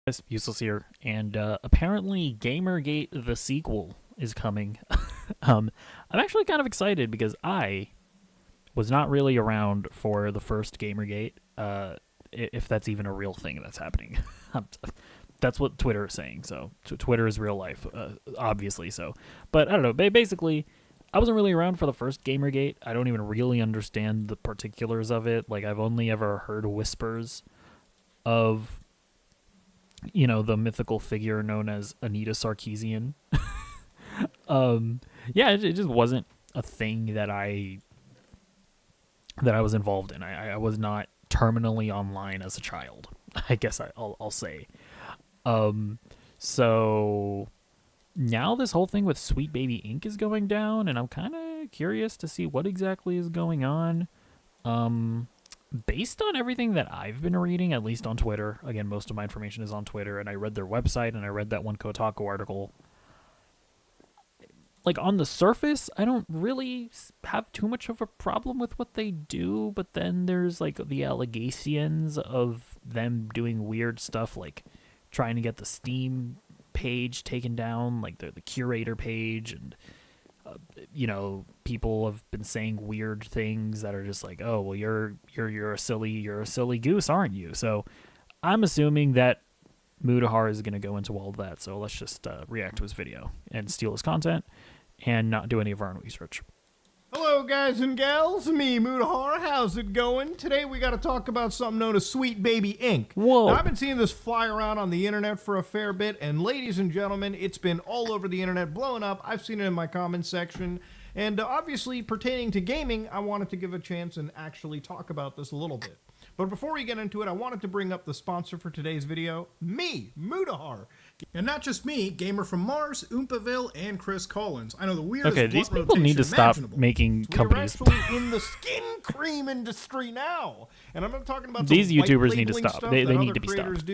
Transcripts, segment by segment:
Guys, Useless here, and apparently Gamergate the sequel is coming. I'm actually kind of excited because I was not really around for the first Gamergate, if that's even a real thing that's happening. That's what Twitter is saying, so Twitter is real life, obviously so. But I don't know, basically, I wasn't really around for the first Gamergate. I don't even really understand the particulars of it. Like, I've only ever heard whispers of the mythical figure known as Anita Sarkeesian. Yeah, it just wasn't a thing that I was involved in. I was not terminally online as a child, I guess I'll say. So now this whole thing with Sweet Baby Inc. is going down, and I'm kind of curious to see what exactly is going on. Based on everything that I've been reading, at least on Twitter, again, most of my information is on Twitter, and I read their website, and I read that one Kotaku article. Like, on the surface, I don't really have too much of a problem with what they do, but then there's, like, the allegations of them doing weird stuff, like trying to get the Steam page taken down, like the curator page, and people have been saying weird things that are just like, oh, well, you're a silly goose, aren't you? So I'm assuming that Mutahar is going to go into all of that. So let's just react to his video and steal his content and not do any of our own research. Hello guys and gals, me Mutahar, how's it going? Today we got to talk about something known as Sweet Baby Inc. Whoa. Now, I've been seeing this fly around on the internet for a fair bit, and ladies and gentlemen, it's been all over the internet, blowing up. I've seen it in my comments section, and obviously pertaining to gaming, I wanted to give a chance and actually talk about this a little bit. But before we get into it, I wanted to bring up the sponsor for today's video, me, Mutahar. And not just me, Gamer from Mars, Oompaville, and Chris Collins. I know the weirdest. Okay, these people need to stop making companies. We're actually in the skin cream industry now. And I'm not talking about these YouTubers need to stop. They need to be stopped.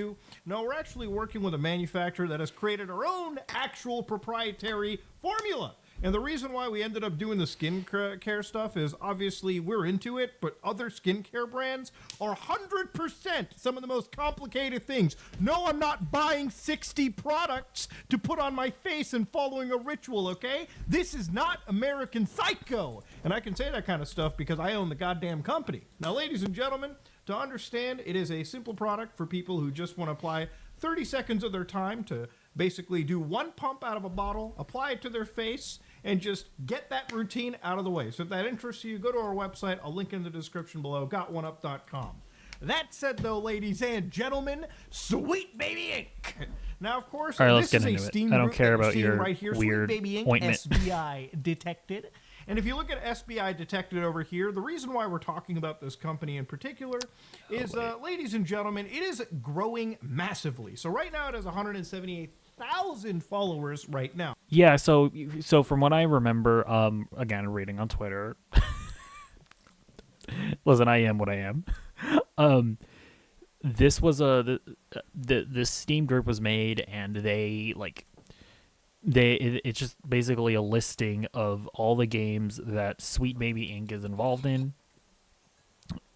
No, we're actually working with a manufacturer that has created our own actual proprietary formula. And the reason why we ended up doing the skincare stuff is obviously we're into it, but other skincare brands are 100% some of the most complicated things. No, I'm not buying 60 products to put on my face and following a ritual, okay? This is not American Psycho. And I can say that kind of stuff because I own the goddamn company. Now, ladies and gentlemen, to understand, it is a simple product for people who just want to apply 30 seconds of their time to basically do one pump out of a bottle, apply it to their face, and just get that routine out of the way. So if that interests you, go to our website. I'll link in the description below, gotoneup.com. That said, though, ladies and gentlemen, Sweet Baby Inc. Now, of course, all right, this is a Steam I don't care about your right here, weird Sweet Baby Inc. ointment. SBI detected. And if you look at SBI detected over here, the reason why we're talking about this company in particular is, ladies and gentlemen, it is growing massively. So right now it has 178,000 followers right now. Yeah, so from what I remember, again, reading on Twitter, listen, I am what I am. This was the Steam group was made, and it's just basically a listing of all the games that Sweet Baby Inc. is involved in,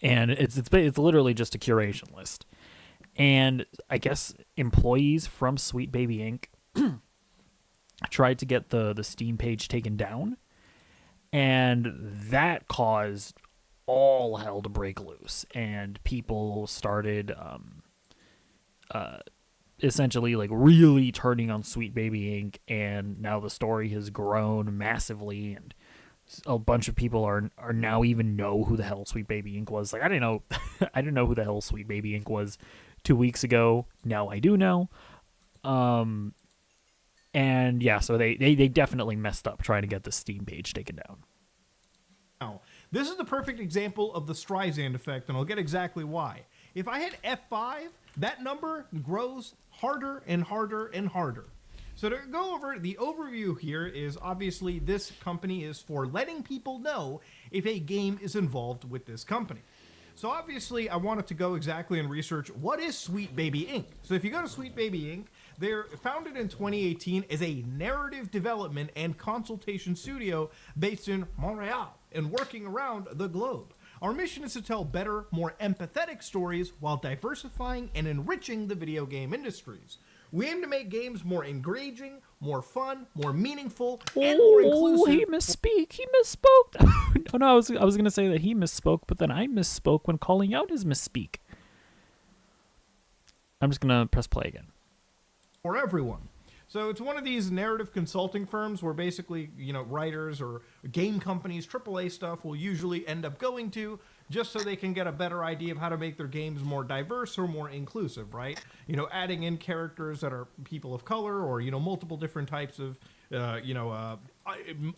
and it's literally just a curation list. And I guess employees from Sweet Baby Inc. tried to get the Steam page taken down, and that caused all hell to break loose, and people started essentially like really turning on Sweet Baby Inc. And now the story has grown massively, and a bunch of people are now even know who the hell Sweet Baby Inc. was. Like, I didn't know who the hell Sweet Baby Inc. was 2 weeks ago. Now I do know. And yeah, so they definitely messed up trying to get the Steam page taken down. Now, this is the perfect example of the Streisand effect, and I'll get exactly why. If I hit F5, that number grows harder and harder and harder. So to go over, the overview here is obviously this company is for letting people know if a game is involved with this company. So obviously I wanted to go exactly and research what is Sweet Baby Inc. So if you go to Sweet Baby Inc., they're founded in 2018 as a narrative development and consultation studio based in Montreal and working around the globe. Our mission is to tell better, more empathetic stories while diversifying and enriching the video game industries. We aim to make games more engaging, more fun, more meaningful, and more inclusive. He misspeak. He misspoke. No, I was gonna say that he misspoke, but then I misspoke when calling out his misspeak. I'm just gonna press play again. For everyone. So it's one of these narrative consulting firms where basically, writers or game companies, AAA stuff, will usually end up going to just so they can get a better idea of how to make their games more diverse or more inclusive, right? Adding in characters that are people of color or, multiple different types of,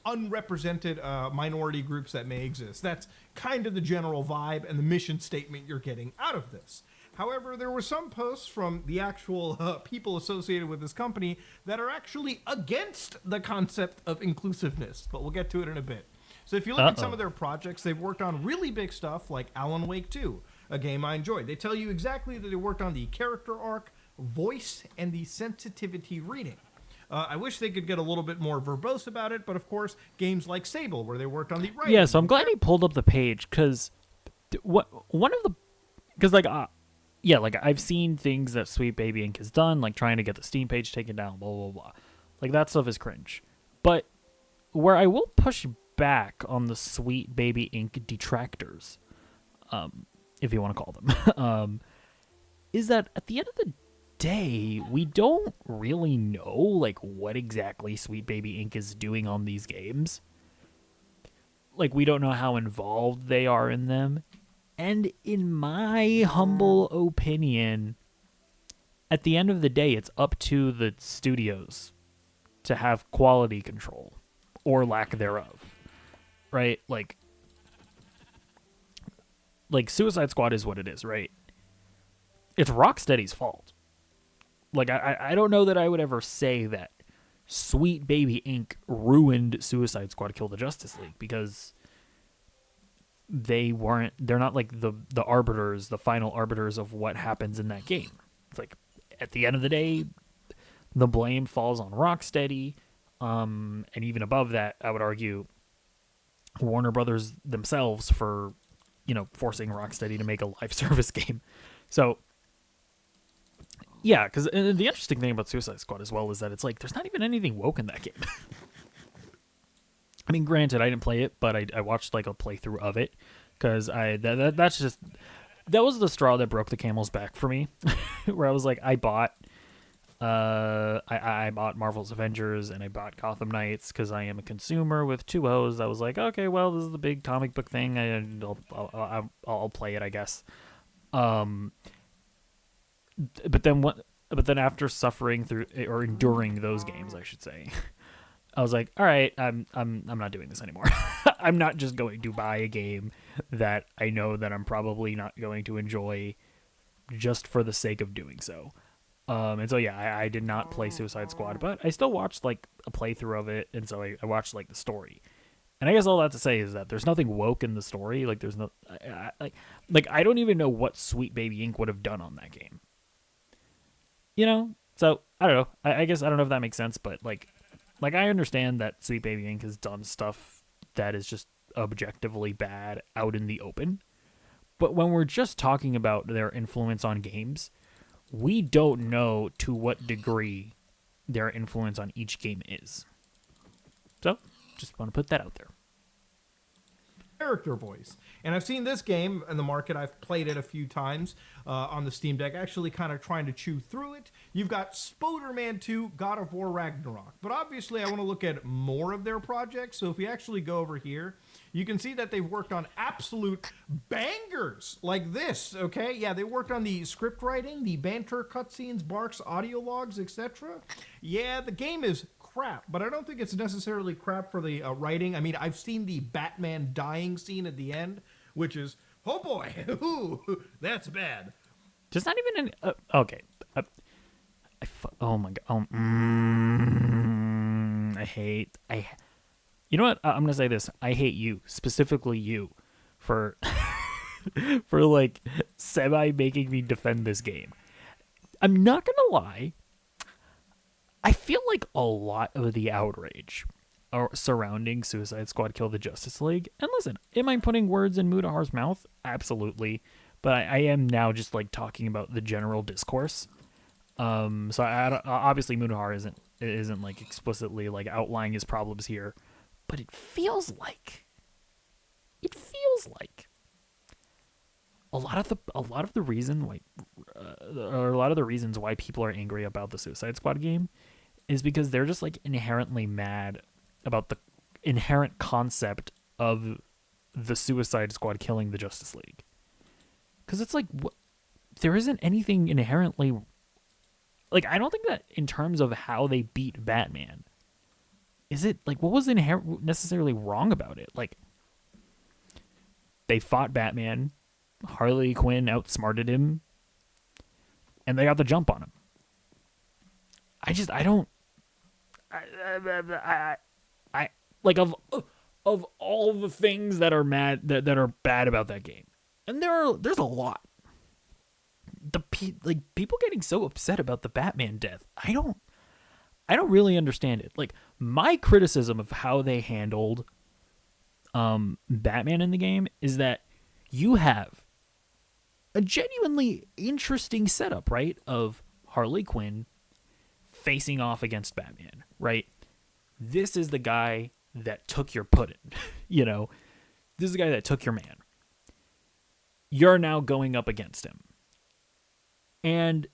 unrepresented minority groups that may exist. That's kind of the general vibe and the mission statement you're getting out of this. However, there were some posts from the actual people associated with this company that are actually against the concept of inclusiveness, but we'll get to it in a bit. So if you look at some of their projects, they've worked on really big stuff like Alan Wake 2, a game I enjoyed. They tell you exactly that they worked on the character arc, voice, and the sensitivity reading. I wish they could get a little bit more verbose about it, but of course, games like Sable, where they worked on the writing. Yeah, so I'm glad he pulled up the page, because I've seen things that Sweet Baby Inc. has done, like trying to get the Steam page taken down, blah, blah, blah. Like, that stuff is cringe. But where I will push back on the Sweet Baby Inc. detractors, if you want to call them, is that at the end of the day, we don't really know, like, what exactly Sweet Baby Inc. is doing on these games. Like, we don't know how involved they are in them. And in my humble opinion, at the end of the day, it's up to the studios to have quality control or lack thereof, right? Like Suicide Squad is what it is, right? It's Rocksteady's fault. Like, I don't know that I would ever say that Sweet Baby Inc. ruined Suicide Squad Kill the Justice League, because they're not like the arbiters, the final arbiters of what happens in that game. It's like, at the end of the day, the blame falls on Rocksteady, and even above that, I would argue Warner Brothers themselves for, forcing Rocksteady to make a live service game. So, yeah, because the interesting thing about Suicide Squad as well is that it's like, there's not even anything woke in that game. I mean, granted, I didn't play it, but I watched like a playthrough of it, because that was the straw that broke the camel's back for me, where I was like, I bought Marvel's Avengers and I bought Gotham Knights because I am a consumer with two O's. I was like, okay, well, this is the big comic book thing, and I'll play it, I guess. But then after suffering through, or enduring those games, I should say, I was like, all right, I'm not doing this anymore. I'm not just going to buy a game that I know that I'm probably not going to enjoy just for the sake of doing so. And so, yeah, I did not play Suicide Squad, but I still watched like a playthrough of it, and so I watched like the story. And I guess all that to say is that there's nothing woke in the story. Like, there's no I don't even know what Sweet Baby Inc. would have done on that game. So I don't know. I guess I don't know if that makes sense, but like I understand that Sweet Baby Inc. has done stuff that is just objectively bad out in the open. But when we're just talking about their influence on games, we don't know to what degree their influence on each game is. So, just want to put that out there. Character voice. And I've seen this game in the market. I've played it a few times on the Steam Deck, actually kind of trying to chew through it. You've got Spider-Man 2, God of War Ragnarok. But obviously, I want to look at more of their projects. So if we actually go over here, you can see that they've worked on absolute bangers like this, okay? Yeah, they worked on the script writing, the banter, cutscenes, barks, audio logs, etc. Yeah, the game is crap, but I don't think it's necessarily crap for the writing. I mean, I've seen the Batman dying scene at the end, which is, oh boy, ooh, that's bad. There's not even an... okay. Oh my god. You know what? I'm going to say this. I hate you, specifically you, for for like semi-making me defend this game. I'm not going to lie. I feel like a lot of the outrage surrounding Suicide Squad Kill the Justice League. And listen, am I putting words in Mutahar's mouth? Absolutely. But I am now just like talking about the general discourse. So obviously Mutahar isn't like explicitly like outlining his problems here, but it feels like a lot of the reason why or a lot of the reasons why people are angry about the Suicide Squad game is because they're just like inherently mad about the inherent concept of the Suicide Squad killing the Justice League. Because it's like, there isn't anything inherently, like, I don't think that in terms of how they beat Batman, is it, like, what was necessarily wrong about it? Like, they fought Batman, Harley Quinn outsmarted him, and they got the jump on him. I like, of all the things that are that are bad about that game, and there's a lot. People getting so upset about the Batman death, I don't really understand it. Like, my criticism of how they handled Batman in the game is that you have a genuinely interesting setup, right, of Harley Quinn facing off against Batman, right? This is the guy that took your pudding, you know? This is the guy that took your man. You're now going up against him. And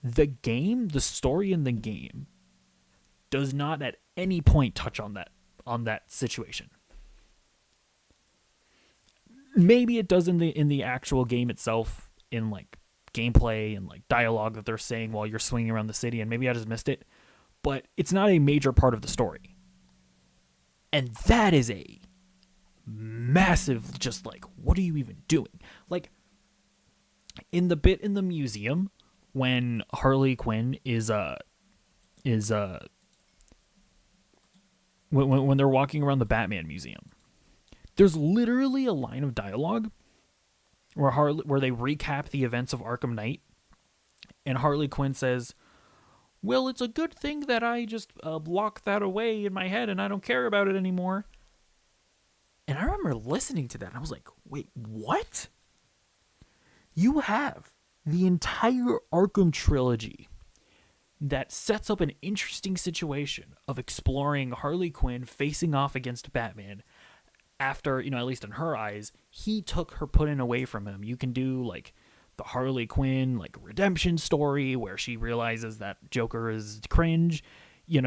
the story in the game does not at any point touch on that situation. Maybe it does in the actual game itself, in like gameplay and like dialogue that they're saying while you're swinging around the city, and maybe I just missed it, but it's not a major part of the story. And that is a massive, just like, what are you even doing? Like, in the bit in the museum when Harley Quinn when they're walking around the Batman museum, there's literally a line of dialogue where they recap the events of Arkham Knight, and Harley Quinn says, "Well, it's a good thing that I just locked that away in my head and I don't care about it anymore." And I remember listening to that and I was like, wait, what? You have the entire Arkham trilogy that sets up an interesting situation of exploring Harley Quinn facing off against Batman after, at least in her eyes, he took her pudding away from him. You can do like the Harley Quinn like redemption story where she realizes that Joker is cringe. You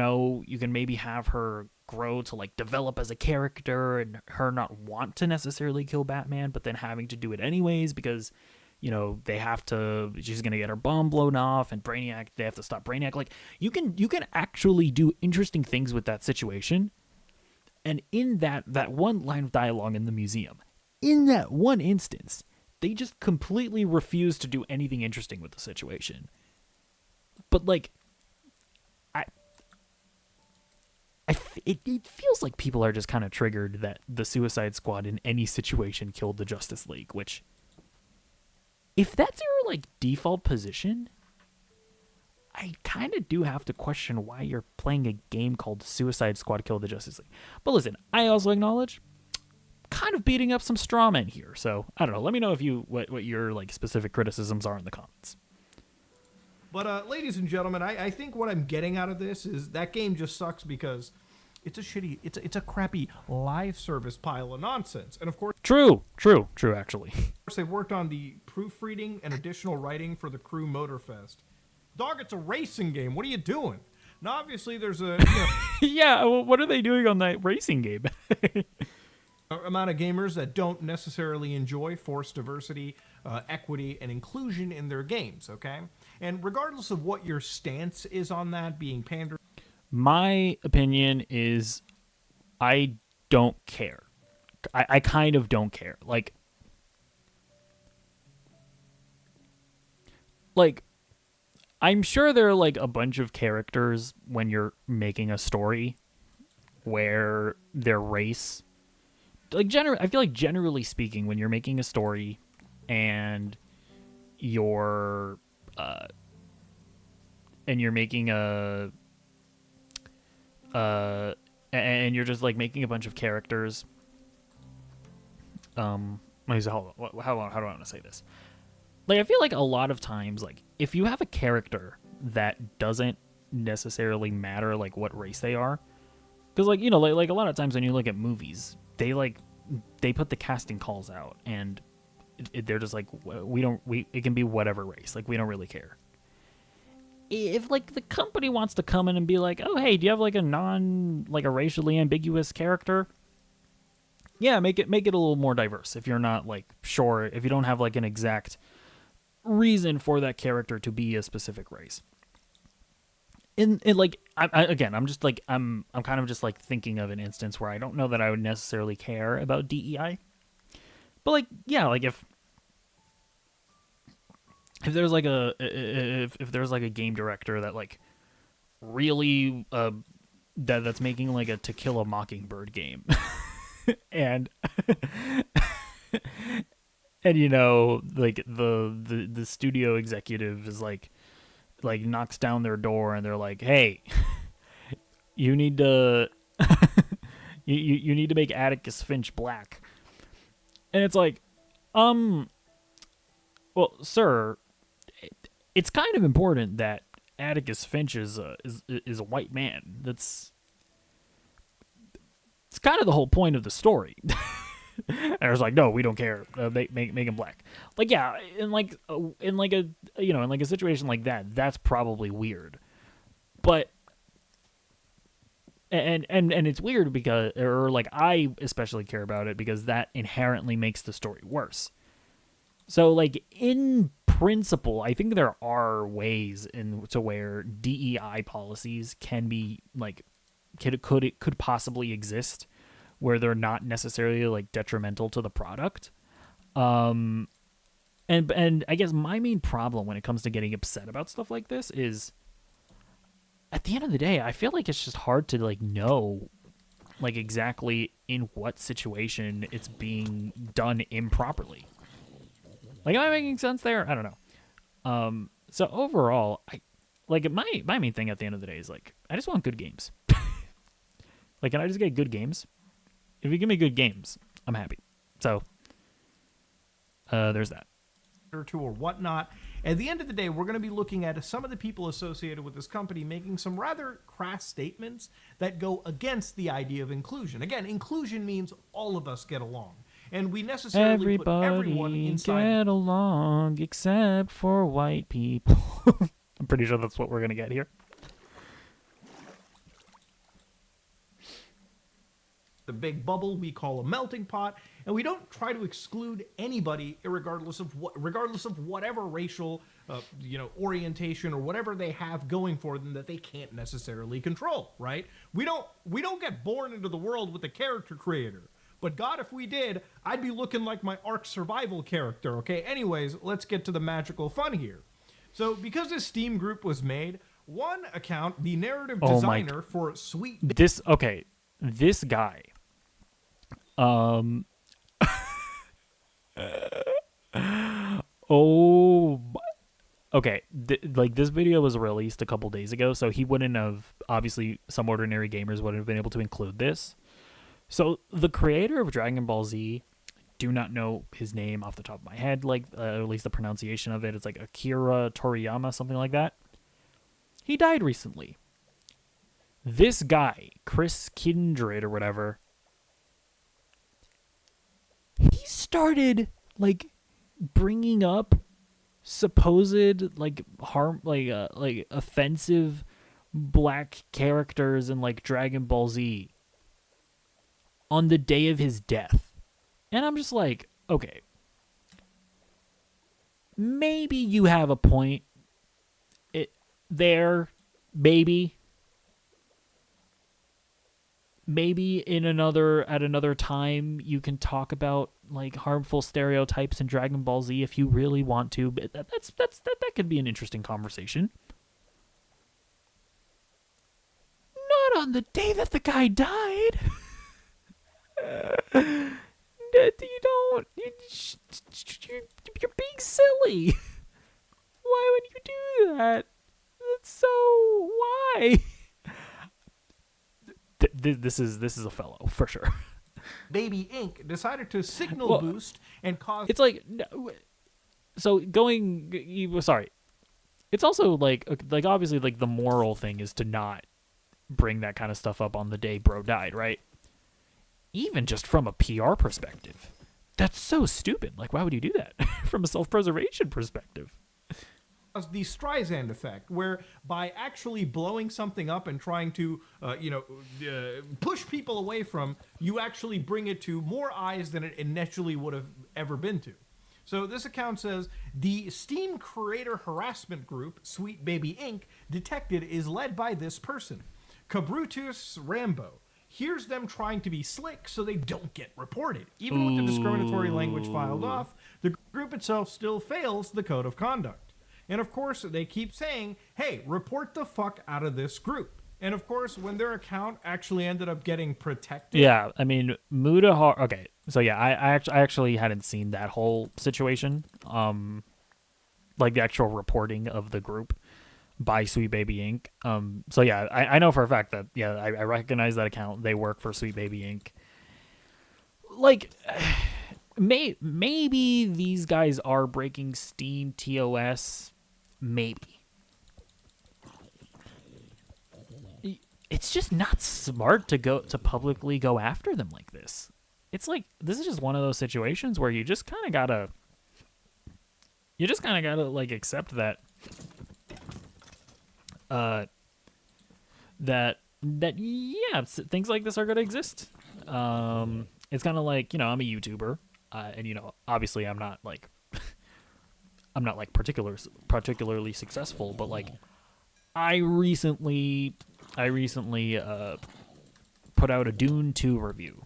can maybe have her grow to like develop as a character and her not want to necessarily kill Batman, but then having to do it anyways because she's going to get her bomb blown off, and they have to stop Brainiac. Like, you can actually do interesting things with that situation. And in that one line of dialogue in the museum, in that one instance, they just completely refuse to do anything interesting with the situation. But like, it feels like people are just kind of triggered that the Suicide Squad in any situation killed the Justice League, which, if that's your like default position, I kind of do have to question why you're playing a game called Suicide Squad Kill the Justice League. But listen, I also acknowledge kind of beating up some straw men here. So I don't know. Let me know if what your like specific criticisms are in the comments. But ladies and gentlemen, I think what I'm getting out of this is that game just sucks because it's a crappy live service pile of nonsense. And of course, true, actually. Of course, they've worked on the proofreading and additional writing for the Crew Motorfest. Dog, it's a racing game. What are you doing? Now, obviously, there's a yeah. Well, what are they doing on that racing game? amount of gamers that don't necessarily enjoy forced diversity, equity, and inclusion in their games. Okay, and regardless of what your stance is on that, being pandered. My opinion is, I don't care. I kind of don't care. Like, I'm sure there are like a bunch of characters when you're making a story where their race, like I feel like generally speaking, when you're making a story and you're making and you're just like making a bunch of characters. Hold on, how do I want to say this? Like, I feel like a lot of times, like, if you have a character that doesn't necessarily matter, like, what race they are, because, like, like a lot of times when you look at movies, they put the casting calls out, and they're just like, it can be whatever race, like, we don't really care. If, like, the company wants to come in and be like, oh, hey, do you have, like, a racially ambiguous character? Yeah, make it a little more diverse. If you're not, like, sure, if you don't have, like, an exact reason for that character to be a specific race. In like, I'm just like, I'm kind of just like thinking of an instance where I don't know that I would necessarily care about DEI, but like, yeah, like if there's like if there's like a game director that like really that's making like a To Kill a Mockingbird game, and like the studio executive is like knocks down their door and they're like, hey, you need to you need to make Atticus Finch black. And it's like, well, sir, it's kind of important that Atticus Finch is a white man. It's kind of the whole point of the story. And I was like, no, we don't care. Make him black. Like, yeah, in a situation like that, that's probably weird. But and it's weird because, or like, I especially care about it because that inherently makes the story worse. So like, in principle, I think there are ways to where DEI policies can be like could possibly exist where they're not necessarily like detrimental to the product. And I guess my main problem when it comes to getting upset about stuff like this is, at the end of the day, I feel like it's just hard to like know like exactly in what situation it's being done improperly. Like, am I making sense there? I don't know. So overall, my main thing at the end of the day is like, I just want good games. Like, can I just get good games? If you give me good games, I'm happy. So, there's that. Or whatnot. At the end of the day, we're going to be looking at some of the people associated with this company making some rather crass statements that go against the idea of inclusion. Again, inclusion means all of us get along. And we necessarily put everyone inside. Get along except for white people. I'm pretty sure that's what we're going to get here. The big bubble we call a melting pot, and we don't try to exclude anybody regardless of whatever racial orientation or whatever they have going for them that they can't necessarily control, right? We don't get born into the world with a character creator. But God, if we did, I'd be looking like my Ark Survival character, okay? Anyways, let's get to the magical fun here. So, because this Steam group was made, one account, the narrative designer for Sweet... This guy... Okay, like, this video was released a couple days ago, so he wouldn't have... Obviously, Some Ordinary Gamers wouldn't have been able to include this. So, the creator of Dragon Ball Z, do not know his name off the top of my head, like, at least the pronunciation of it. It's like Akira Toriyama, something like that. He died recently. This guy, Chris Kindred or whatever, he started, like, bringing up supposed, like, offensive black characters in, like, Dragon Ball Z on the day of his death. And I'm just like, okay, maybe you have a point there, maybe at another time you can talk about like harmful stereotypes in Dragon Ball Z if you really want to, but that could be an interesting conversation. Not on the day that the guy died. You're being silly. Why would you do that? That's so... Why? this is a fellow for sure. Baby Inc. decided to signal Well, boost and cause. It's like so going. Sorry, it's also like obviously like the moral thing is to not bring that kind of stuff up on the day bro died, right? Even just from a PR perspective, that's so stupid. Like, why would you do that? From a self-preservation perspective. The Streisand effect, where by actually blowing something up and trying to, push people away from, you actually bring it to more eyes than it initially would have ever been to. So this account says, the Steam creator harassment group, Sweet Baby Inc., detected is led by this person, Cabrutus Rambo. Here's them trying to be slick so they don't get reported. Even with the discriminatory language filed off, the group itself still fails the code of conduct. And of course, they keep saying, hey, report the fuck out of this group. And of course, when their account actually ended up getting protected. Yeah, I mean, Mudahar. Okay, so yeah, I actually hadn't seen that whole situation. Like the actual reporting of the group by Sweet Baby Inc. So yeah, I know for a fact that I recognize that account. They work for Sweet Baby Inc. Like, maybe these guys are breaking Steam TOS. Maybe. It's just not smart to publicly go after them like this. It's like, this is just one of those situations where you just kind of gotta like accept that things like this are gonna exist. It's kind of like, I'm a YouTuber, and obviously I'm not like particularly successful, but like I recently put out a Dune 2 review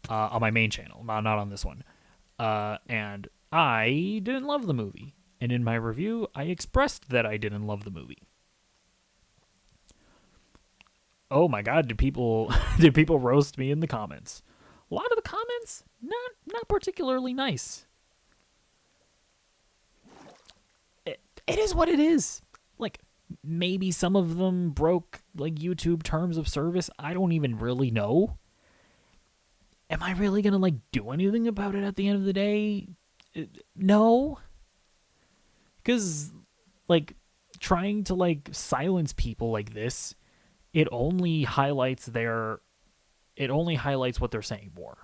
on my main channel, not on this one, and I didn't love the movie, and in my review I expressed that I didn't love the movie. Oh my god, did people roast me in the comments? A lot of the comments not particularly nice. It is what it is. Like, maybe some of them broke like YouTube terms of service. I don't even really know. Am I really gonna like do anything about it at the end of the day? No. Because like trying to like silence people like this, it only highlights what they're saying more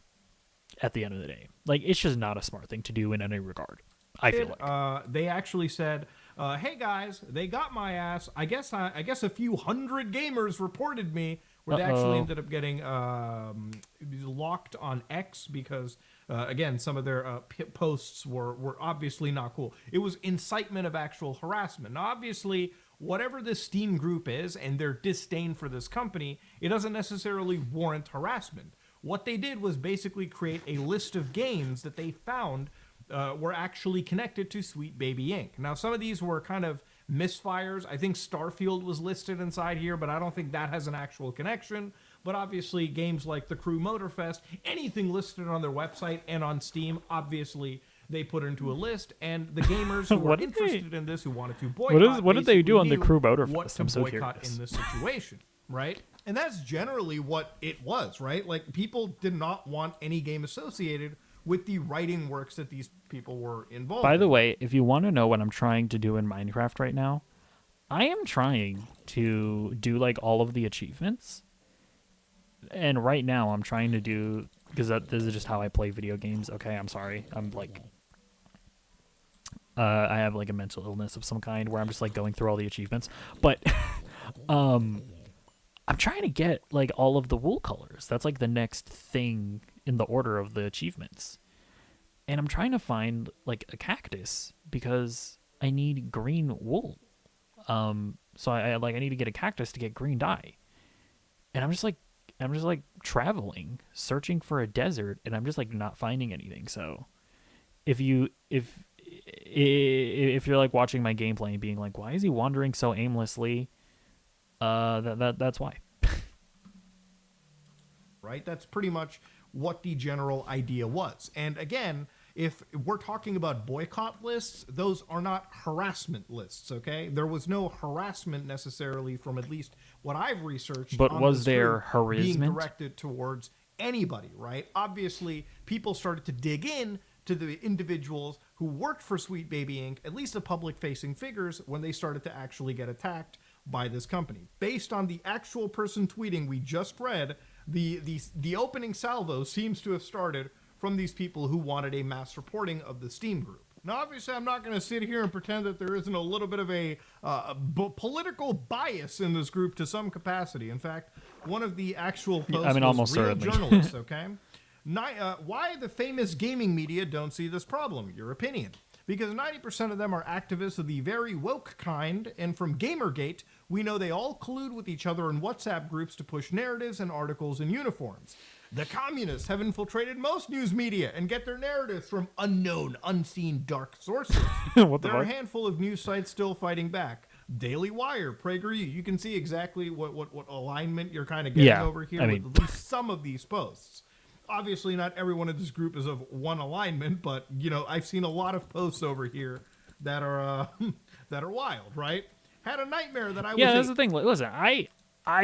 at the end of the day. Like, it's just not a smart thing to do in any regard, I feel like. They actually said, hey guys, they got my ass. I guess a few hundred gamers reported me, where they actually ended up getting locked on X because, again, some of their posts were obviously not cool. It was incitement of actual harassment. Now, obviously, whatever this Steam group is and their disdain for this company, it doesn't necessarily warrant harassment. What they did was basically create a list of games that they found were actually connected to Sweet Baby Inc. Now, some of these were kind of misfires. I think Starfield was listed inside here, but I don't think that has an actual connection. But obviously, games like the Crew Motorfest, anything listed on their website and on Steam, obviously they put into a list, and the gamers who were interested in this, who wanted to boycott, what did they do on the Crew Motorfest? What to boycott in this situation, right? And that's generally what it was, right? Like, people did not want any game associated with the writing works that these people were involved in. By the way, if you want to know what I'm trying to do in Minecraft right now, I am trying to do like all of the achievements. And right now I'm trying to do, because this is just how I play video games. Okay, I'm sorry. I'm like, I have like a mental illness of some kind where I'm just like going through all the achievements. But I'm trying to get like all of the wool colors. That's like the next thing in the order of the achievements. And I'm trying to find like a cactus because I need green wool. So I need to get a cactus to get green dye. And I'm just like traveling, searching for a desert, and I'm just like not finding anything. So if you're like watching my gameplay and being like, why is he wandering so aimlessly? That's why. Right? That's pretty much what the general idea was. And again, if we're talking about boycott lists, those are not harassment lists, okay? There was no harassment necessarily from at least what I've researched But on was this there group being harassment? directed towards anybody, right? Obviously, people started to dig in to the individuals who worked for Sweet Baby Inc., at least the public-facing figures, when they started to actually get attacked by this company. Based on the actual person tweeting we just read, the opening salvo seems to have started from these people who wanted a mass reporting of the Steam group. Now, obviously, I'm not going to sit here and pretend that there isn't a little bit of a political bias in this group to some capacity. In fact, one of the actual posts was almost real certainly. journalists, okay? Why the famous gaming media don't see this problem? Your opinion. Because 90% of them are activists of the very woke kind, and from Gamergate, we know they all collude with each other in WhatsApp groups to push narratives and articles in uniforms. The communists have infiltrated most news media and get their narratives from unknown, unseen, dark sources. What the There are a fuck? handful of news sites still fighting back. Daily Wire, PragerU. You can see exactly what alignment you're kind of getting Yeah, over here I with mean- at least some of these posts. Obviously, not everyone in this group is of one alignment, but I've seen a lot of posts over here that are that are wild, right? Had a nightmare that I was. Yeah, that's the thing. Listen, I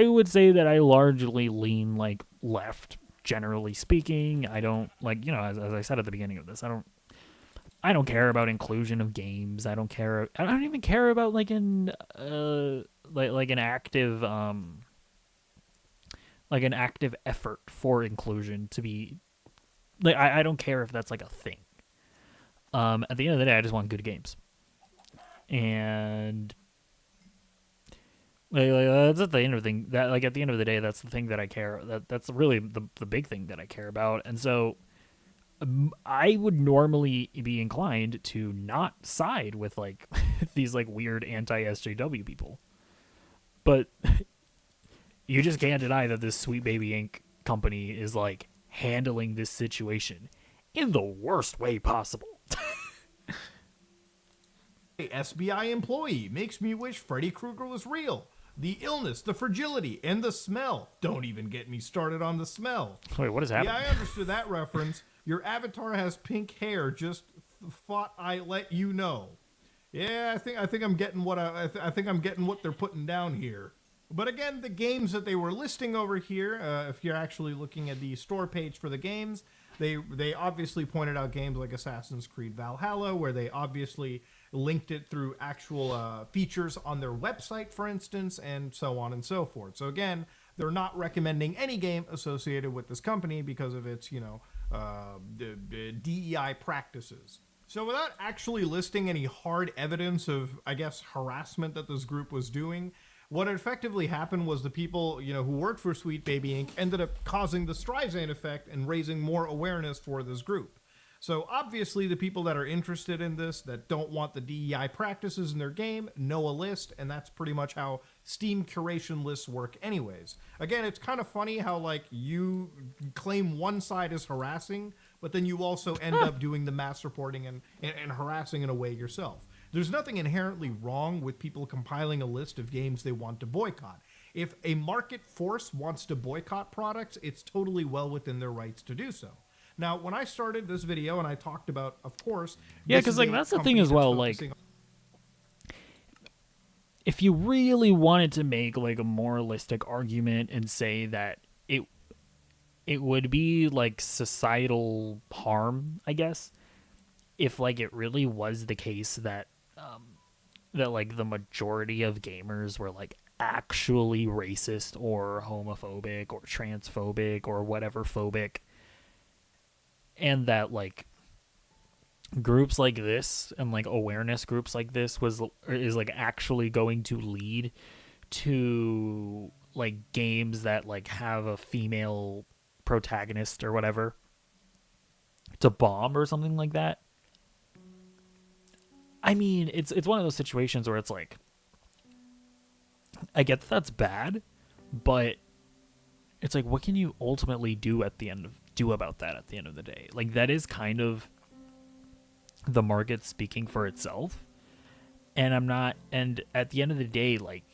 would say that I largely lean like left, generally speaking. I don't like as I said at the beginning of this. I don't care about inclusion of games. I don't care. I don't even care about like an active like an active effort for inclusion to be like I don't care if that's like a thing. At the end of the day, I just want good games, and that's at the end of the thing. That at the end of the day, that's the thing that I care. That's really the big thing that I care about, and so I would normally be inclined to not side with like these like weird anti-SJW people, but you just can't deny that this Sweet Baby Inc. company is like handling this situation in the worst way possible. SBI employee makes me wish Freddy Krueger was real. The illness, the fragility, and the smell. Don't even get me started on the smell. Wait, what is happening? Yeah, I understood that reference. Your avatar has pink hair. Just thought I let you know. Yeah, I think I'm getting what I think I'm getting what they're putting down here. But again, the games that they were listing over here, if you're actually looking at the store page for the games, they obviously pointed out games like Assassin's Creed Valhalla, where they obviously linked it through actual features on their website, for instance, and so on and so forth. So again, they're not recommending any game associated with this company because of its, the DEI practices. So without actually listing any hard evidence of, I guess, harassment that this group was doing, what effectively happened was the people, who worked for Sweet Baby Inc. ended up causing the Streisand effect and raising more awareness for this group. So obviously the people that are interested in this, that don't want the DEI practices in their game, know a list, and that's pretty much how Steam curation lists work anyways. Again, it's kind of funny how like you claim one side is harassing, but then you also end up doing the mass reporting and harassing in a way yourself. There's nothing inherently wrong with people compiling a list of games they want to boycott. If a market force wants to boycott products, it's totally well within their rights to do so. Now, when I started this video and I talked about, of course... Yeah, this because is like a that's the company thing as that's well. Like, focusing if you really wanted to make like a moralistic argument and say that it would be like societal harm, I guess, if like it really was the case that that like the majority of gamers were like actually racist or homophobic or transphobic or whatever phobic, and that like groups like this and like awareness groups like this is like actually going to lead to like games that like have a female protagonist or whatever to bomb or something like that. I mean, it's one of those situations where it's like, I get that that's bad, but it's like, what can you ultimately do about that at the end of the day? Like, that is kind of the market speaking for itself. And and at the end of the day, like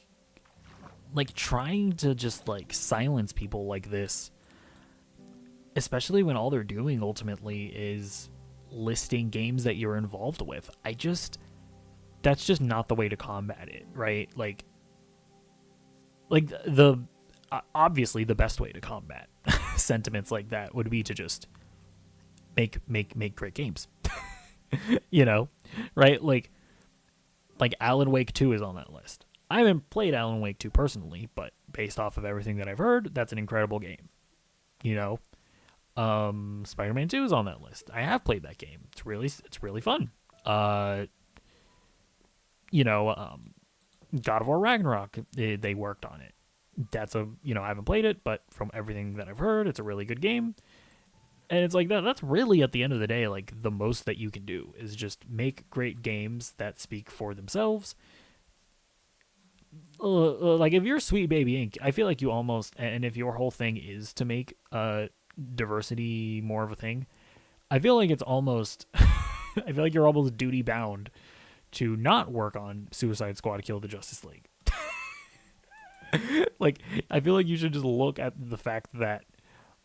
trying to just like silence people like this, especially when all they're doing ultimately is listing games that you're involved with. That's just not the way to combat it, right? Like the obviously the best way to combat sentiments like that would be to just make great games. You know, right? Like Alan Wake 2 is on that list. I haven't played Alan Wake 2 personally, but based off of everything that I've heard, that's an incredible game. You know, Spider-Man 2 is on that list. I have played that game. It's really fun. You know, God of War Ragnarok, they worked on it. That's I haven't played it, but from everything that I've heard, it's a really good game. And it's like that's really at the end of the day, like the most that you can do is just make great games that speak for themselves. Like if you're Sweet Baby Inc., I feel like you almost, and if your whole thing is to make diversity more of a thing, I feel like it's almost, I feel like you're almost duty bound to not work on Suicide Squad Kill the Justice League. Like, I feel like you should just look at the fact that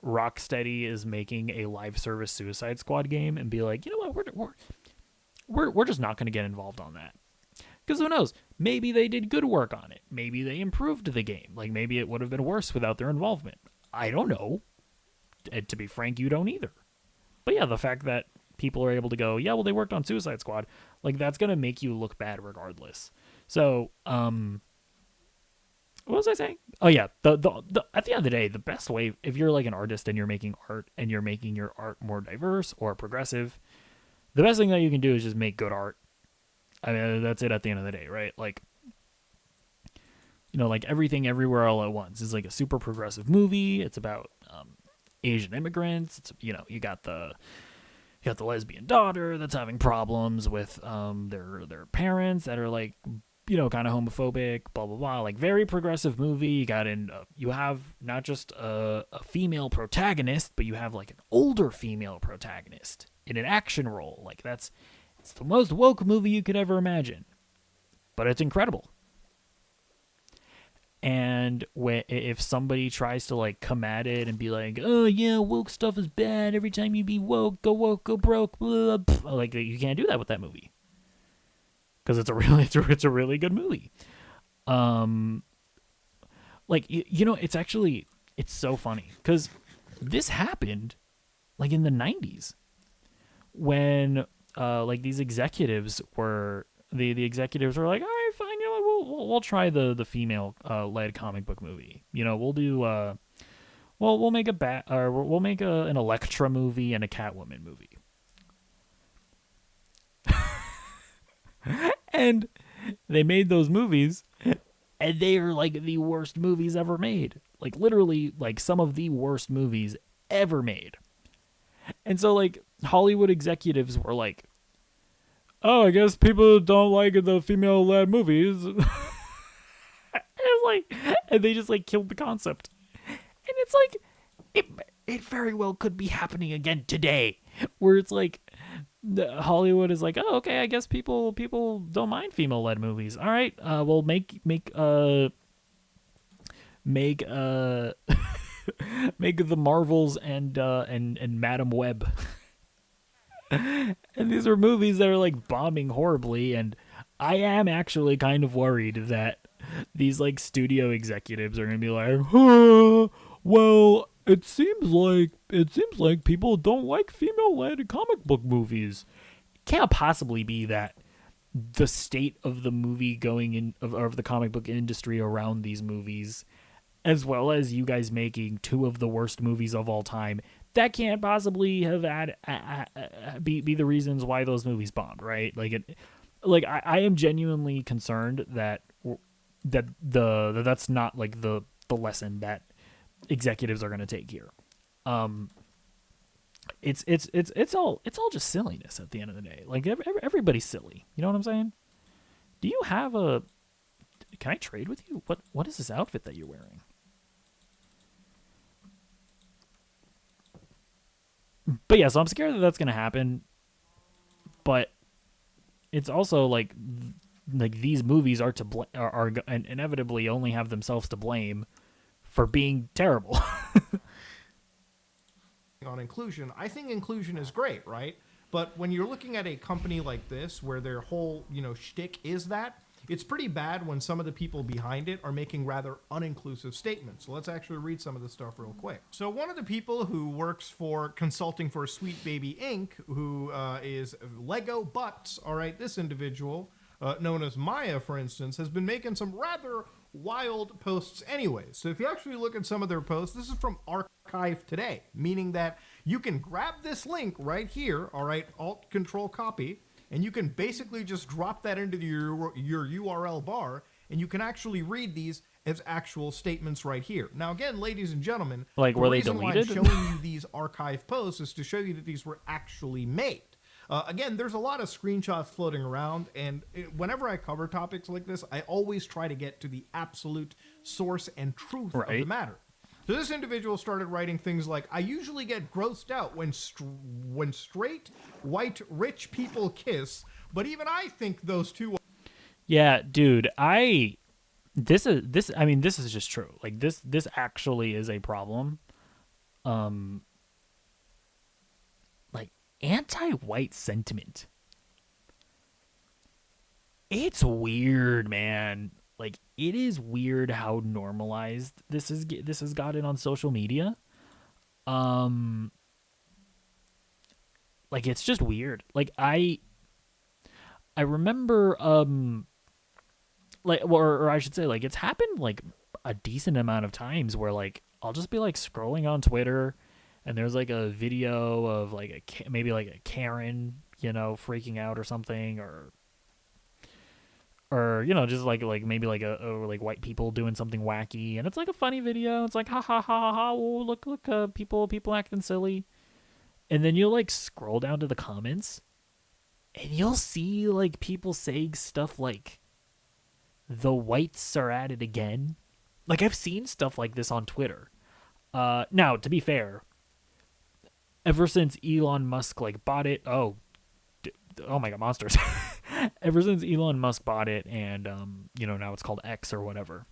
Rocksteady is making a live service Suicide Squad game and be like, you know what, we're just not going to get involved on that. Because who knows? Maybe they did good work on it. Maybe they improved the game. Like, maybe it would have been worse without their involvement. I don't know. And to be frank, you don't either. But yeah, the fact that people are able to go, yeah, well, they worked on Suicide Squad, like, that's going to make you look bad regardless. So, what was I saying? Oh yeah, the at the end of the day, the best way, if you're like an artist and you're making art and you're making your art more diverse or progressive, the best thing that you can do is just make good art. I mean, that's it at the end of the day, right? Like, you know, like Everything Everywhere All at Once is like a super progressive movie. It's about Asian immigrants. It's, you know, you got the lesbian daughter that's having problems with their parents that are like, you know, kind of homophobic, blah blah blah. Like, very progressive movie. You got you have not just a female protagonist, but you have like an older female protagonist in an action role. Like, it's the most woke movie you could ever imagine, but it's incredible. And if somebody tries to like come at it and be like, oh yeah, woke stuff is bad, every time you be woke, go broke, blah, blah, like, you can't do that with that movie, because it's a really good movie. Like, you know, it's so funny because this happened like in the 90s when like these executives were the executives were like, all right, fine, you know, we'll try the female led comic book movie. You know, we'll do we'll make an Elektra movie and a Catwoman movie. And they made those movies, and they are like the worst movies ever made. Like, literally, like some of the worst movies ever made. And so, like, Hollywood executives were like, oh, I guess people don't like the female-led movies. And they just like killed the concept. And it's like, it very well could be happening again today, where it's like, Hollywood is like, oh, okay, I guess people don't mind female-led movies. All right, we'll make make the Marvels and Madam Web. And these are movies that are like bombing horribly, and I am actually kind of worried that these like studio executives are gonna be like, well, it seems like people don't like female-led comic book movies. It can't possibly be that the state of the movie going in of the comic book industry around these movies, as well as you guys making two of the worst movies of all time, that can't possibly have be the reasons why those movies bombed, right? Like I am genuinely concerned that that's not like the lesson that executives are going to take here. It's all just silliness at the end of the day. Like, everybody's silly. You know what I'm saying? Do you have can I trade with you? What is this outfit that you're wearing? But yeah, so I'm scared that that's going to happen. But it's also like these movies are are inevitably only have themselves to blame for being terrible. On inclusion, I think inclusion is great, right? But when you're looking at a company like this, where their whole, shtick is that, it's pretty bad when some of the people behind it are making rather uninclusive statements. So let's actually read some of this stuff real quick. So one of the people who works for consulting for Sweet Baby Inc., who is Lego Butts, all right, this individual, known as Maya, for instance, has been making some rather wild posts anyways. So if you actually look at some of their posts, this is from Archive Today, meaning that you can grab this link right here, all right, Alt-Control-Copy, and you can basically just drop that into your URL bar, and you can actually read these as actual statements right here. Now, again, ladies and gentlemen, Like, were they the reason why I'm deleted? showing you these archive posts is to show you that these were actually made. Again, there's a lot of screenshots floating around, and whenever I cover topics like this, I always try to get to the absolute source and truth of the matter. So this individual started writing things like, I usually get grossed out when straight, white, rich people kiss, but even I think those two are... Yeah, dude, this is just true. Like, this actually is a problem. Like, anti-white sentiment. It's weird, man. Like, it is weird how normalized this has gotten on social media. Like, it's just weird. Like, I remember, like, or I should say, like, it's happened like a decent amount of times where, like, I'll just be like scrolling on Twitter, and there's like a video of like maybe like a Karen, freaking out or something, or just like maybe like or like white people doing something wacky, and it's like a funny video. It's like ha ha ha ha ha. Oh, look, people acting silly, and then you'll like scroll down to the comments, and you'll see like people saying stuff like, "The whites are at it again." Like, I've seen stuff like this on Twitter. Now, to be fair, ever since Elon Musk like bought it, oh my god, monsters. Ever since Elon Musk bought it, and now it's called X or whatever,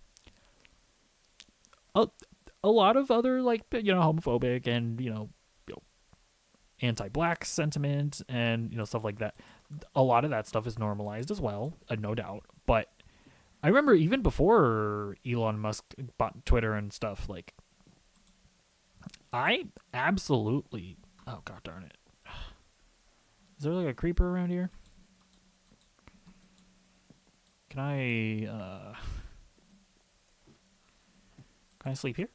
a lot of other like homophobic and anti-black sentiment and stuff like that, a lot of that stuff is normalized as well, no doubt. But I remember even before Elon Musk bought Twitter and stuff, like, I absolutely, oh god darn it, is there like a creeper around here? Can I sleep here?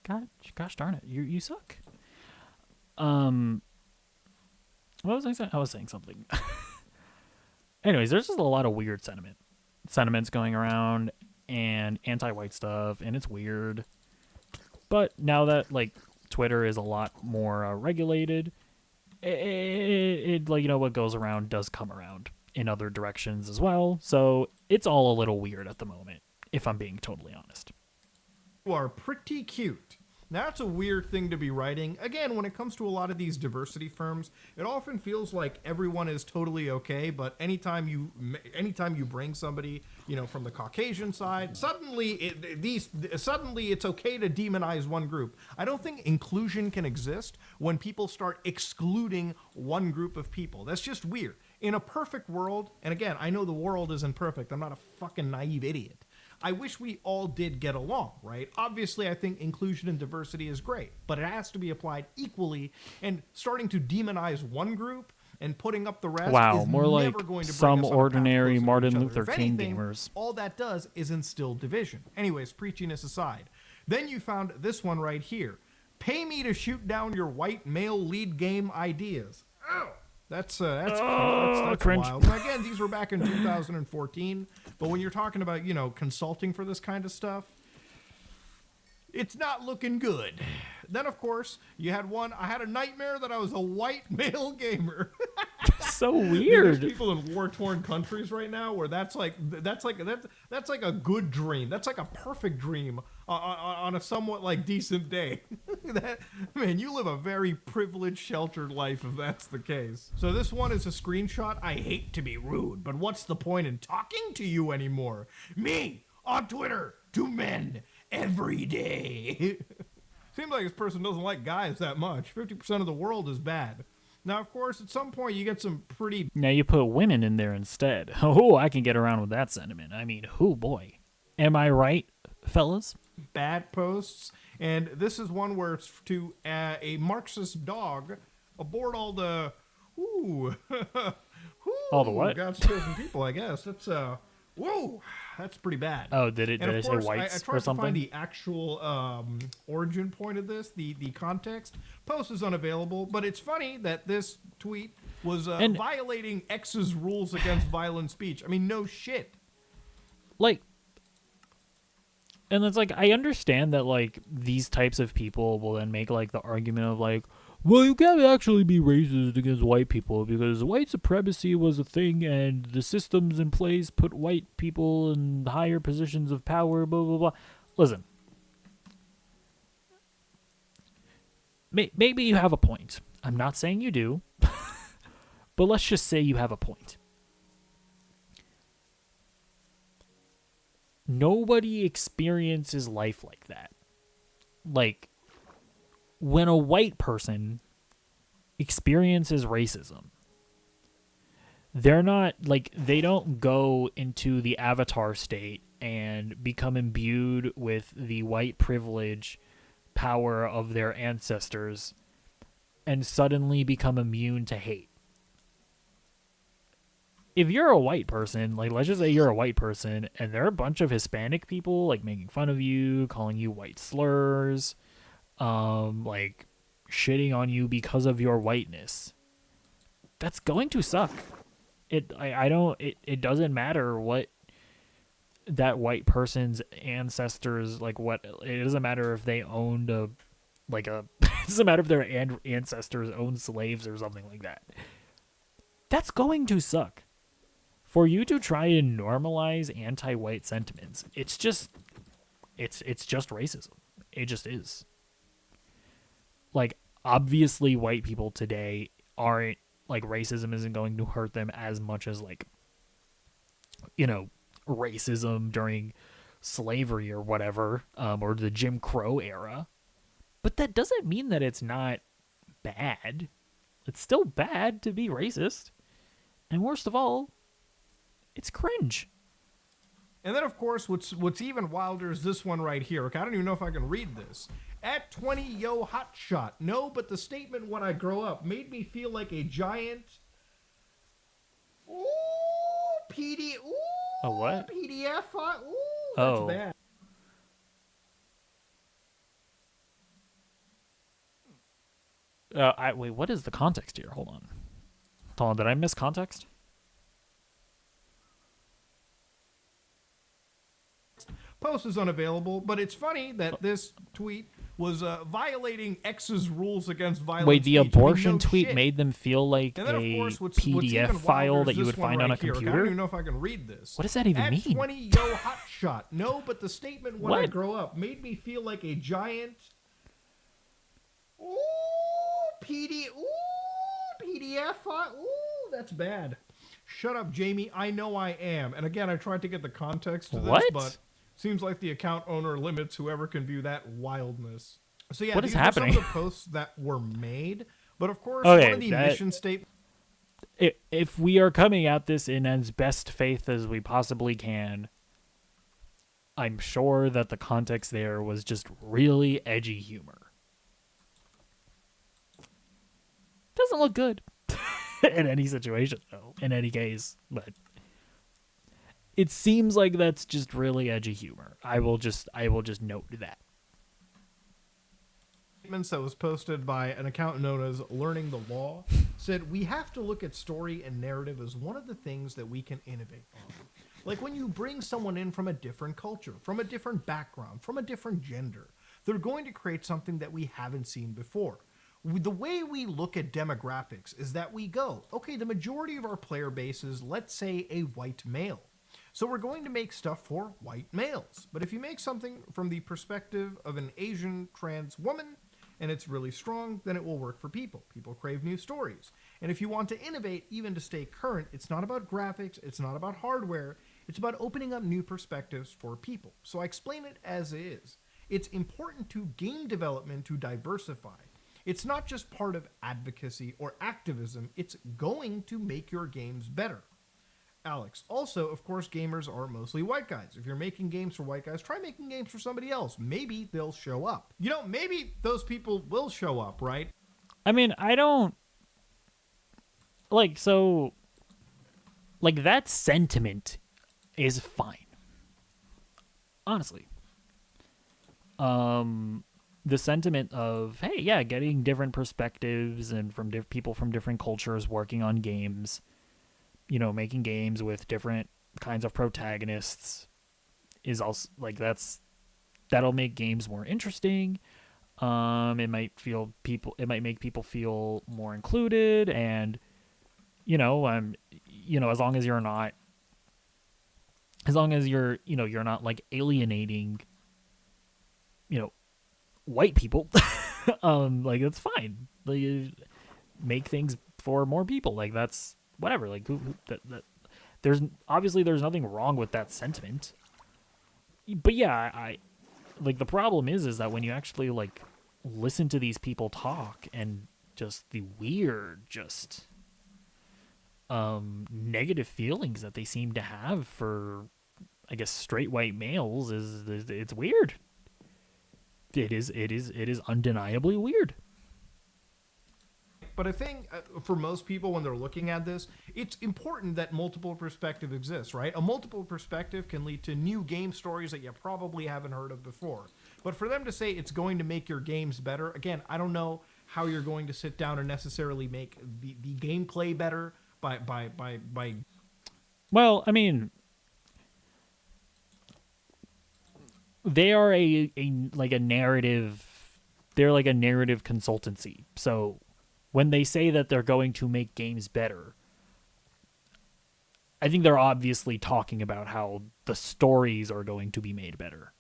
Gosh darn it, you suck. What was I saying? I was saying something. Anyways, there's just a lot of weird sentiments going around, and anti-white stuff, and it's weird. But now that like Twitter is a lot more regulated, it like what goes around does come around in other directions as well. So it's all a little weird at the moment, if I'm being totally honest. You are pretty cute. Now, that's a weird thing to be writing. Again, when it comes to a lot of these diversity firms, it often feels like everyone is totally okay, but anytime you bring somebody, from the Caucasian side, suddenly it's okay to demonize one group. I don't think inclusion can exist when people start excluding one group of people. That's just weird. In a perfect world, and again, I know the world isn't perfect. I'm not a fucking naive idiot. I wish we all did get along, right? Obviously, I think inclusion and diversity is great, but it has to be applied equally, and starting to demonize one group and putting up the rest is more never like going to bring some us on a path ordinary closer to Martin each other. Luther If King anything, gamers. all that does is instill division. Anyways, preachiness aside. Then you found this one right here. Pay me to shoot down your white male lead game ideas. Oh. That's cringe. wild. Now, again, these were back in 2014, but when you're talking about, consulting for this kind of stuff, it's not looking good. Then, of course, I had a nightmare that I was a white male gamer. So Dude, weird. there's people in war-torn countries right now where that's like a good dream. That's like a perfect dream on a somewhat like decent day. Man, you live a very privileged, sheltered life if that's the case. So this one is a screenshot. I hate to be rude, but what's the point in talking to you anymore? Me on Twitter to men every day. Seems like this person doesn't like guys that much. 50% of the world is bad. Now, of course, at some point you get some pretty Now you put women in there instead. Oh, I can get around with that sentiment. I mean, oh boy. Am I right, fellas? bad posts, and this is one where it's to a Marxist dog aboard all the ooh, All the ooh, what? God's chosen people. I guess that's whoa, that's pretty bad. Oh, did it And of say course, whites I or tried to something? find the actual origin point of this, the context. Post is unavailable, but it's funny that this tweet was And- violating X's rules against violent speech. I mean, no shit. Like, and it's like, I understand that, like, these types of people will then make, like, the argument of, like, well, you can't actually be racist against white people because white supremacy was a thing and the systems in place put white people in higher positions of power, blah, blah, blah. Listen, maybe you have a point. I'm not saying you do, but let's just say you have a point. Nobody experiences life like that. Like, when a white person experiences racism, they're not, like, they don't go into the avatar state and become imbued with the white privilege power of their ancestors and suddenly become immune to hate. If you're a white person, like, let's just say you're a white person and there are a bunch of Hispanic people, like, making fun of you, calling you white slurs, like, shitting on you because of your whiteness, that's going to suck. It doesn't matter what that white person's ancestors, like, what, it doesn't matter if they owned a, like, a, it doesn't matter if their ancestors owned slaves or something like that. That's going to suck. For you to try and normalize anti-white sentiments, it's just racism. It just is. Like, obviously white people today aren't, like, racism isn't going to hurt them as much as, like, you know, racism during slavery or whatever, or the Jim Crow era. But that doesn't mean that it's not bad. It's still bad to be racist. And worst of all, it's cringe. And then, of course, what's even wilder is this one right here. Okay, I don't even know if I can read this. At 20, yo, hot shot. No, but the statement "when I grow up" made me feel like a giant. Ooh, PD. Ooh, A what? PDF. Ooh, that's Oh. bad. Wait, what is the context here? Hold on, did I miss context? Post is unavailable, but it's funny that this tweet was violating X's rules against violent Wait, the speech. I mean, abortion no tweet shit. made them feel like And then, of a course, what's PDF even file wilder that is you this would one find right on a here. Okay, I computer? don't even know if I can read this. What does that even At mean? 20, yo, hot shot. No, but the statement "when I What? grow up" made me feel like a giant. Ooh, PD. Ooh, PDF. Ooh, that's bad. Shut up, Jamie. I know I am. And again, I tried to get the context to this, What? but seems like the account owner limits whoever can view that wildness. So yeah, What is these were happening? some of the posts that were made. But of course, Okay, one of the mission statements. If we are coming at this in as best faith as we possibly can, I'm sure that the context there was just really edgy humor. Doesn't look good in any situation, though, in any case, but it seems like that's just really edgy humor. I will just note that. That was posted by an account known as Learning the Law said, "We have to look at story and narrative as one of the things that we can innovate on. Like when you bring someone in from a different culture, from a different background, from a different gender, they're going to create something that we haven't seen before. The way we look at demographics is that we go, okay, the majority of our player base is, let's say, a white male. So we're going to make stuff for white males. But if you make something from the perspective of an Asian trans woman, and it's really strong, then it will work for people. People crave new stories. And if you want to innovate, even to stay current, it's not about graphics, it's not about hardware, it's about opening up new perspectives for people. So I explain it as is. It's important to game development to diversify. It's not just part of advocacy or activism, it's going to make your games better. Alex. Also, of course, gamers are mostly white guys. If you're making games for white guys, try making games for somebody else. Maybe they'll show up. You know, maybe those people will show up, right? I mean, I don't like so like that sentiment is fine. Honestly. The sentiment of, hey, yeah, getting different perspectives and from people from different cultures working on games, you know, making games with different kinds of protagonists is also like that'll make games more interesting. It might make people feel more included, and as long as you're not like alienating, white people, like it's fine. Like, make things for more people. Like that's whatever. Like there's nothing wrong with that sentiment. But yeah, I like the problem is that when you actually like listen to these people talk and just the weird, just negative feelings that they seem to have for, I guess, straight white males is it's weird. It is undeniably weird. But I think for most people, when they're looking at this, it's important that multiple perspective exists, right? A multiple perspective can lead to new game stories that you probably haven't heard of before. But for them to say it's going to make your games better, again, I don't know how you're going to sit down and necessarily make the gameplay better by. Well, I mean, they are a narrative. They're like a narrative consultancy. So when they say that they're going to make games better, I think they're obviously talking about how the stories are going to be made better.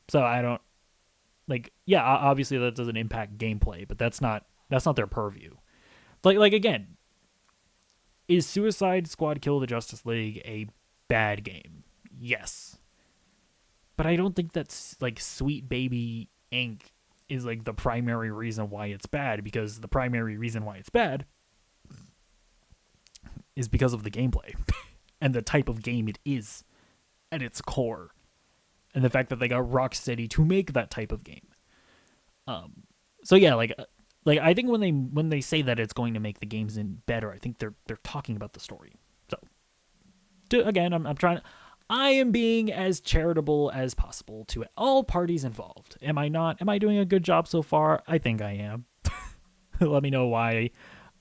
So I don't yeah, obviously that doesn't impact gameplay, but that's not their purview. Like again, is Suicide Squad Kill the Justice League a bad game? Yes. But I don't think that's like Sweet Baby Inc. is like the primary reason why it's bad, because the primary reason why it's bad is because of the gameplay and the type of game it is at its core, and the fact that they got Rocksteady to make that type of game. So yeah, like I think when they say that it's going to make the games better, I think they're talking about the story. So again, I'm trying. I am being as charitable as possible to all parties involved. Am I not? Am I doing a good job so far? I think I am. Let me know why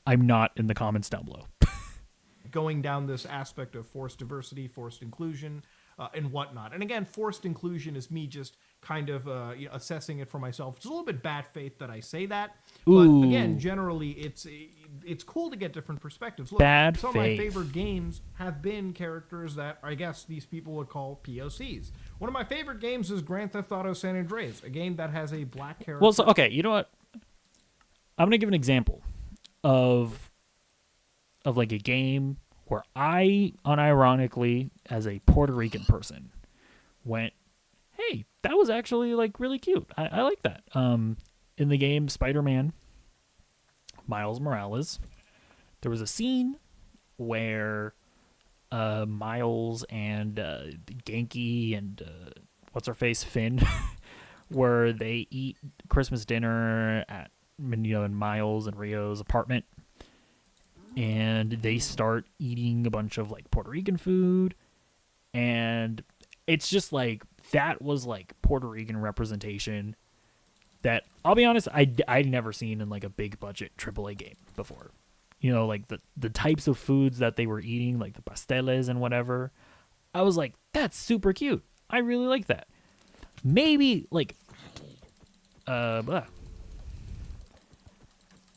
I'm not in the comments down below. Going down this aspect of forced diversity, forced inclusion, and whatnot. And again, forced inclusion is me just kind of assessing it for myself. It's a little bit bad faith that I say that. Ooh. But again, generally, it's cool to get different perspectives. Look, Bad some faith. of my favorite games have been characters that I guess these people would call POCs. One of my favorite games is Grand Theft Auto San Andreas, a game that has a black character. Well, so okay, you know what? I'm gonna give an example of like a game where I unironically, as a Puerto Rican person, went, hey, that was actually like really cute. I like that. In the game Spider-Man Miles Morales, there was a scene where Miles and Genki and what's her face Finn, where they eat Christmas dinner at in Miles and Rio's apartment, and they start eating a bunch of like Puerto Rican food, and it's just like that was like Puerto Rican representation that, I'll be honest, I'd never seen in like a big budget AAA game before. Like the types of foods that they were eating, like the pasteles and whatever. I was like, that's super cute. I really like that. Maybe like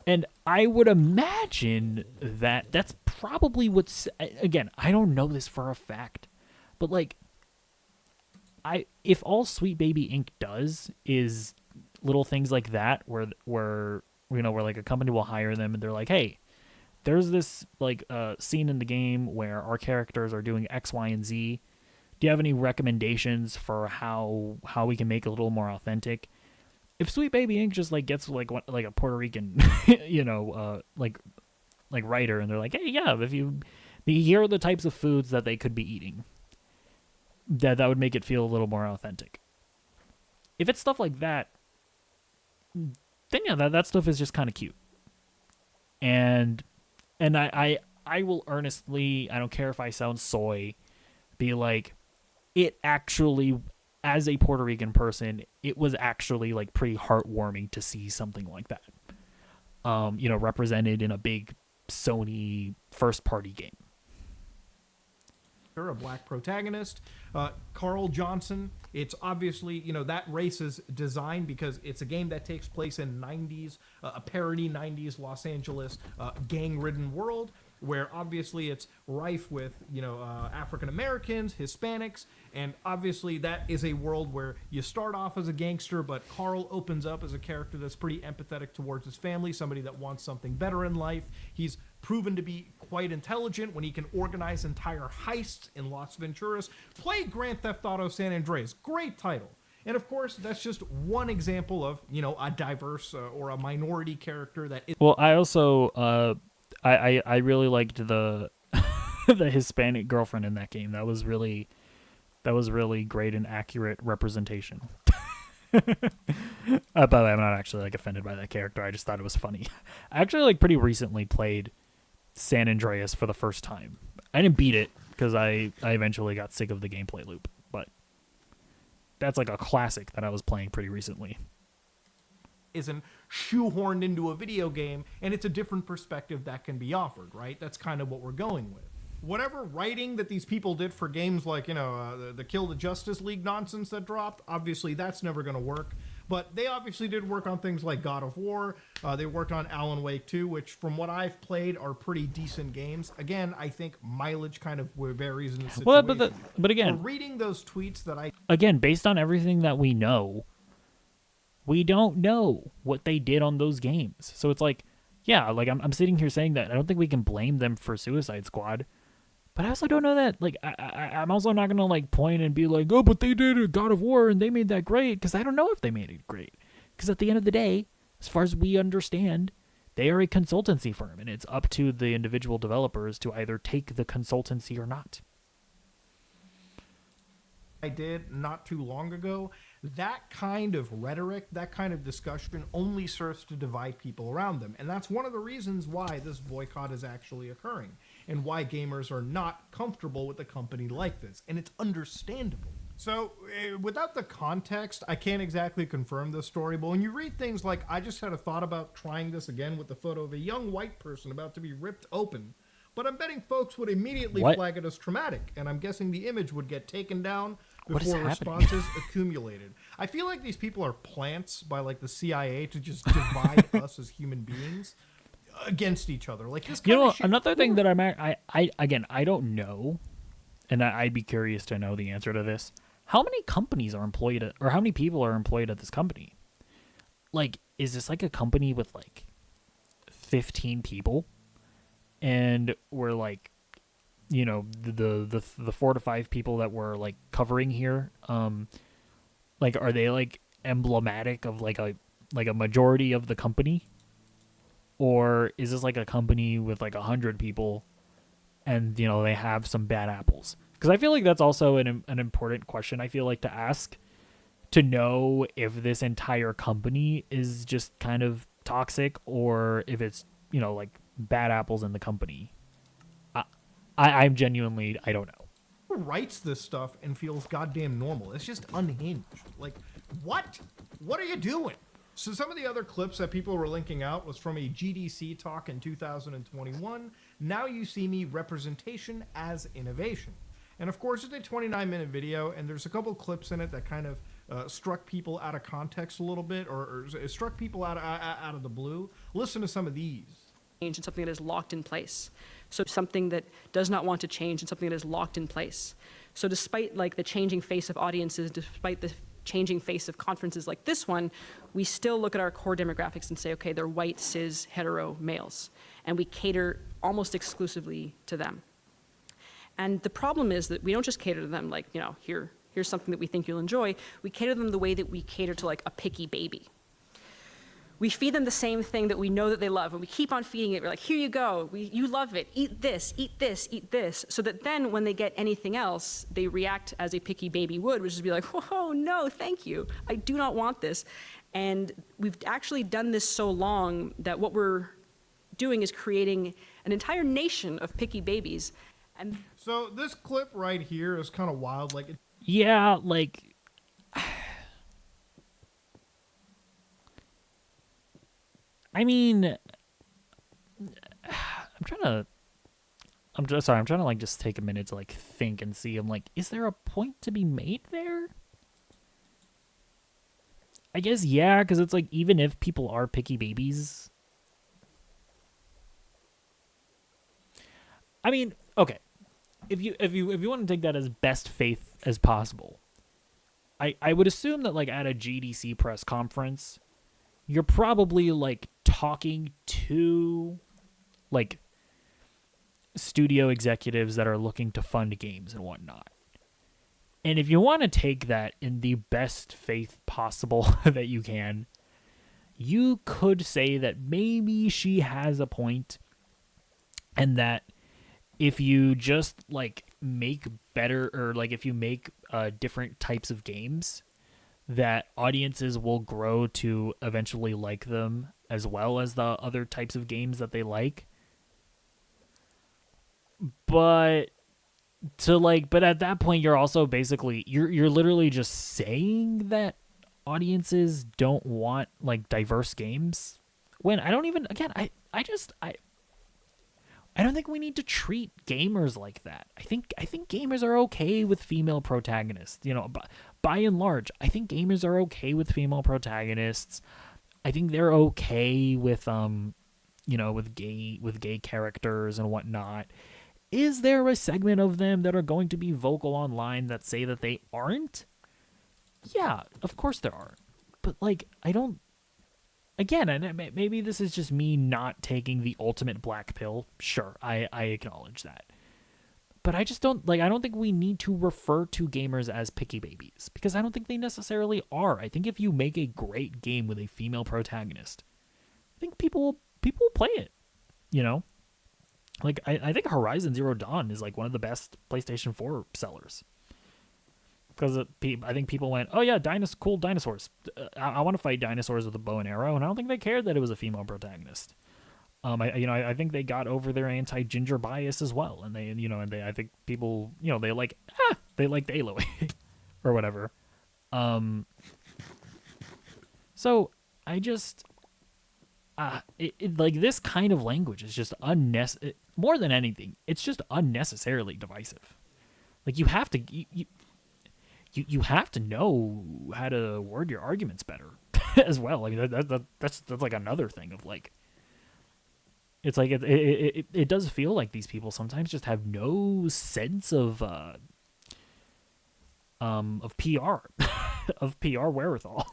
and I would imagine that that's probably what's, again, I don't know this for a fact, but like if all Sweet Baby Inc. does is little things like that, where like a company will hire them and they're like, hey, there's this like scene in the game where our characters are doing X, Y, and Z. Do you have any recommendations for how we can make it a little more authentic? if Sweet Baby Inc. just like gets like a Puerto Rican, like writer, and they're like, hey, yeah, if you here are the types of foods that they could be eating, that would make it feel a little more authentic. If it's stuff like that, then yeah, that stuff is just kind of cute. And I will earnestly, I don't care if I sound soy, be like, it actually, as a Puerto Rican person, it was actually like pretty heartwarming to see something like that, represented in a big Sony first party game. A black protagonist, Carl Johnson. It's obviously, that race is designed because it's a game that takes place in 90s, a parody 90s Los Angeles gang-ridden world, where obviously it's rife with, African Americans, Hispanics, and obviously that is a world where you start off as a gangster, but Carl opens up as a character that's pretty empathetic towards his family, somebody that wants something better in life. He's proven to be quite intelligent when he can organize entire heists in Las Venturas. Play Grand Theft Auto San Andreas. Great title. And of course, that's just one example of, a diverse or a minority character that is. Well, I also, I really liked the the Hispanic girlfriend in that game. That was really great and accurate representation. By the way, I'm not actually like offended by that character. I just thought it was funny. I actually like pretty recently played San Andreas for the first time. I didn't beat it because I eventually got sick of the gameplay loop, but that's like a classic that I was playing pretty recently. Isn't shoehorned into a video game, and it's a different perspective that can be offered, right? That's kind of what we're going with. Whatever writing that these people did for games like, the Kill the Justice League nonsense that dropped, obviously that's never going to work. But they obviously did work on things like God of War. They worked on Alan Wake 2, which from what I've played are pretty decent games. Again, I think mileage kind of varies in the situation. Well, but again, reading those tweets that again, based on everything that we know, we don't know what they did on those games. So it's like, yeah, like I'm sitting here saying that I don't think we can blame them for Suicide Squad. But I also don't know that, like, I'm also not going to, like, point and be like, oh, but they did a God of War and they made that great, because I don't know if they made it great. Because at the end of the day, as far as we understand, they are a consultancy firm, and it's up to the individual developers to either take the consultancy or not. I did not too long ago, that kind of rhetoric, that kind of discussion only serves to divide people around them. And that's one of the reasons why this boycott is actually occurring and why gamers are not comfortable with a company like this. And it's understandable. So without the context, I can't exactly confirm this story, but when you read things like, I just had a thought about trying this again with the photo of a young white person about to be ripped open, but I'm betting folks would immediately flag it as traumatic, and I'm guessing the image would get taken down before responses accumulated. I feel like these people are plants by like the CIA to just divide us as human beings against each other. Like this kind of shit. Another thing that I don't know, and I'd be curious to know the answer to this. How many companies are employed at, or how many people are employed at this company? Like, is this like a company with like 15 people? And we're like, the 4 to 5 people that we're like covering here, like, are they like emblematic of like a majority of the company? Or is this like a company with like 100 people and, they have some bad apples? Because I feel like that's also an important question I feel like to ask, to know if this entire company is just kind of toxic or if it's, like bad apples in the company. I'm genuinely, I don't know. Who writes this stuff and feels goddamn normal? It's just unhinged. Like, what? What are you doing? So some of the other clips that people were linking out was from a GDC talk in 2021. Now You See Me: Representation as Innovation. And of course, it's a 29-minute video, and there's a couple clips in it that kind of struck people out of context a little bit, or it struck people out of the blue. Listen to some of these. Change and something that is locked in place. So something that does not want to change and something that is locked in place. So despite like the changing face of audiences, despite the changing face of conferences like this one, we still look at our core demographics and say, okay, they're white, cis, hetero males. And we cater almost exclusively to them. And the problem is that we don't just cater to them like, here's something that we think you'll enjoy. We cater to them the way that we cater to like a picky baby. we feed them the same thing that we know that they love, and we keep on feeding it. We're like, here you go, you love it, eat this, eat this, eat this, so that then when they get anything else, they react as a picky baby would, which is be like, oh, no, thank you, I do not want this. And we've actually done this so long that what we're doing is creating an entire nation of picky babies. And So this clip right here is kind of wild. Like, Yeah, like, I mean, I'm trying to like just take a minute to like think and see. I'm like, is there a point to be made there? I guess yeah, because it's like even if people are picky babies, I mean, okay, if you want to take that as best faith as possible, I would assume that like at a GDC press conference, you're probably like talking to like studio executives that are looking to fund games and whatnot. And if you want to take that in the best faith possible that you can, you could say that maybe she has a point, and that if you just like make better, or like if you make different types of games, that audiences will grow to eventually like them as well as the other types of games that they like. But at that point you're also basically you're literally just saying that audiences don't want like diverse games, when I don't even, again, I don't think we need to treat gamers like that. I think gamers are okay with female protagonists. You know, by and large, I think gamers are okay with female protagonists. I think they're okay with with gay characters and whatnot. Is there a segment of them that are going to be vocal online that say that they aren't? Yeah, of course there are. But like, I don't. Again, and maybe this is just me not taking the ultimate black pill. Sure, I acknowledge that. But I just don't, like, I don't think we need to refer to gamers as picky babies, because I don't think they necessarily are. I think if you make a great game with a female protagonist, I think people will play it, you know? Like, I think Horizon Zero Dawn is, like, one of the best PlayStation 4 sellers. Because I think people went, oh yeah, cool dinosaurs. I want to fight dinosaurs with a bow and arrow, and I don't think they cared that it was a female protagonist. I think they got over their anti-ginger bias as well, and I think people, they liked Aloy or whatever. So I just, like, this kind of language is just unnecessary. More than anything, it's just unnecessarily divisive. Like, you have to. You have to know how to word your arguments better as well. I mean, that's like another thing of like, it's like it does feel like these people sometimes just have no sense of PR of PR wherewithal.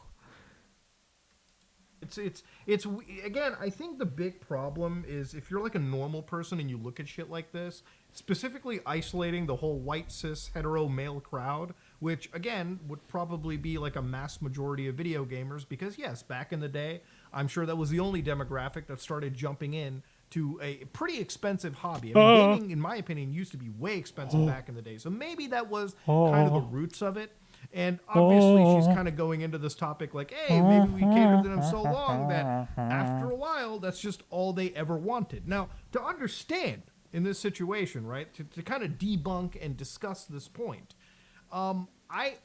It's again, I think the big problem is if you're like a normal person and you look at shit like this, specifically isolating the whole white cis hetero male crowd, which again would probably be like a mass majority of video gamers, because yes, back in the day, I'm sure that was the only demographic that started jumping in to a pretty expensive hobby. I mean, gaming, in my opinion, used to be way expensive back in the day, so maybe that was kind of the roots of it. And obviously she's kind of going into this topic like, hey, maybe we catered to them so long that after a while, that's just all they ever wanted. Now, to understand in this situation, right, to kind of debunk and discuss this point, I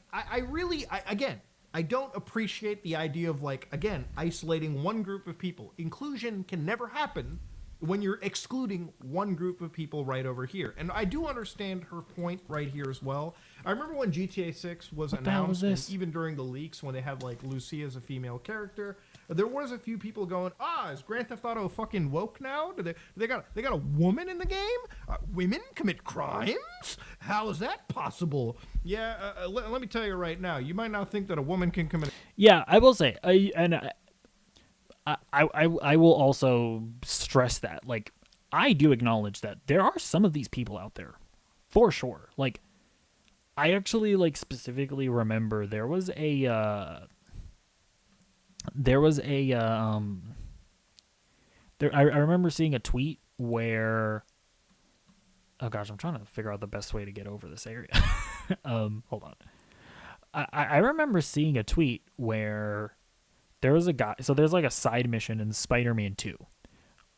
don't appreciate the idea of, like, again, isolating one group of people. Inclusion can never happen when you're excluding one group of people right over here. And I do understand her point right here as well. I remember when GTA 6 was announced, and even during the leaks when they had, like, Lucia as a female character, there was a few people going, is Grand Theft Auto fucking woke now? They got a woman in the game? Women commit crimes? How is that possible? Yeah, let me tell you right now, you might not think that a woman can commit. Yeah, I will say, I will also stress that, like, I do acknowledge that there are some of these people out there, for sure. Like, I actually, like, specifically remember there was a there was a I remember seeing a tweet where, oh gosh, I'm trying to figure out the best way to get over this area. Hold on. I remember seeing a tweet where there was a guy. So there's like a side mission in Spider-Man 2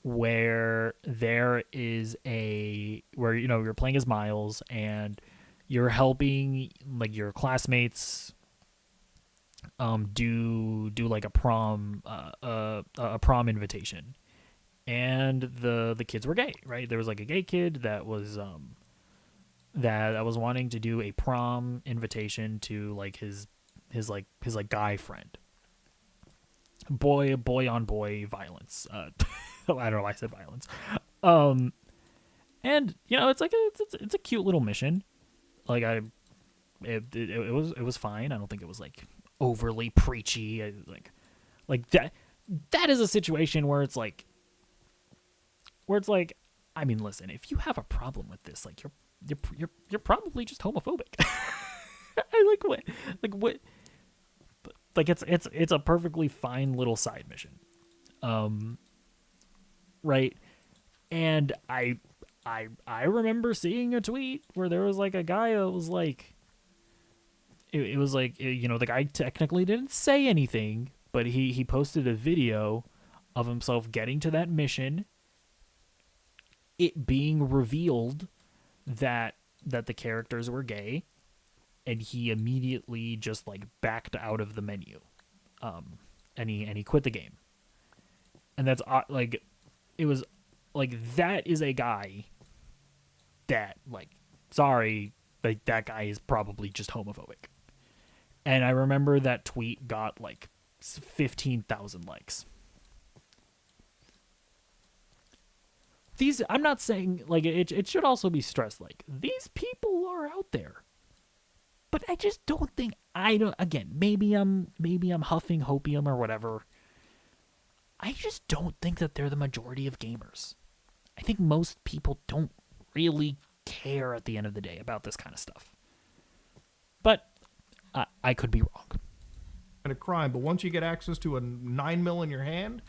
where there is where you're playing as Miles and you're helping like your classmates do like a prom invitation, and the kids were gay, right? There was like a gay kid that was wanting to do a prom invitation to like his guy friend. Boy on boy violence. I don't know why I said violence. And it's like it's a cute little mission. Like it was fine. I don't think it was like overly preachy. Like that is a situation where it's like I mean, listen, if you have a problem with this, like you're probably just homophobic. I what like it's a perfectly fine little side mission. Right? And I remember seeing a tweet where there was like a guy that was like it was like the guy technically didn't say anything, but he posted a video of himself getting to that mission, it being revealed that the characters were gay, and he immediately just like backed out of the menu, and he quit the game. And that's like, it was like, that is a guy that, like, sorry, like that guy is probably just homophobic. And I remember that tweet got like 15,000 likes. I'm not saying, like, it should also be stressed, like, these people are out there. But I just don't think, again, maybe I'm huffing hopium or whatever. I just don't think that they're the majority of gamers. I think most people don't really care at the end of the day about this kind of stuff. But I could be wrong. A crime, but once you get access to a 9mm in your hand,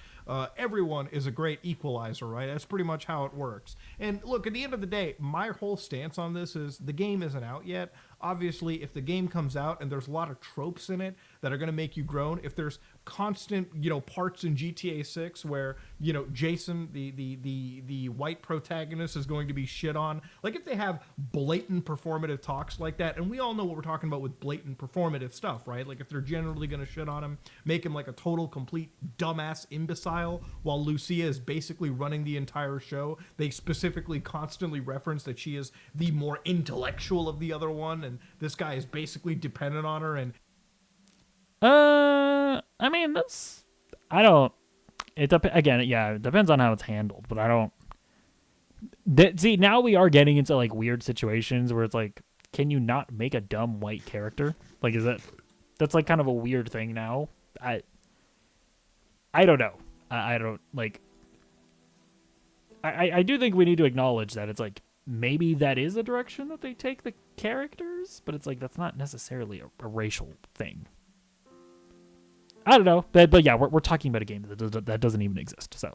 everyone is a great equalizer, right? That's pretty much how it works. And look, at the end of the day, my whole stance on this is the game isn't out yet. Obviously, if the game comes out and there's a lot of tropes in it that are going to make you groan, if there's constant, parts in GTA 6 where, Jason, the white protagonist, is going to be shit on, like if they have blatant performative talks like that, and we all know what we're talking about with blatant performative stuff, right? Like if they're generally going to shit on him, make him like a total, complete dumbass imbecile, while Lucia is basically running the entire show. They specifically constantly reference that she is the more intellectual of the other one, and this guy is basically dependent on her. And I mean, it depends on how it's handled, but I don't see, now we are getting into like weird situations where it's like, can you not make a dumb white character? Like, that's like kind of a weird thing now. I don't know. I don't like, I do think we need to acknowledge that it's like, maybe that is a direction that they take the characters, but it's like, that's not necessarily a racial thing. I don't know, but yeah, we're talking about a game that doesn't even exist. So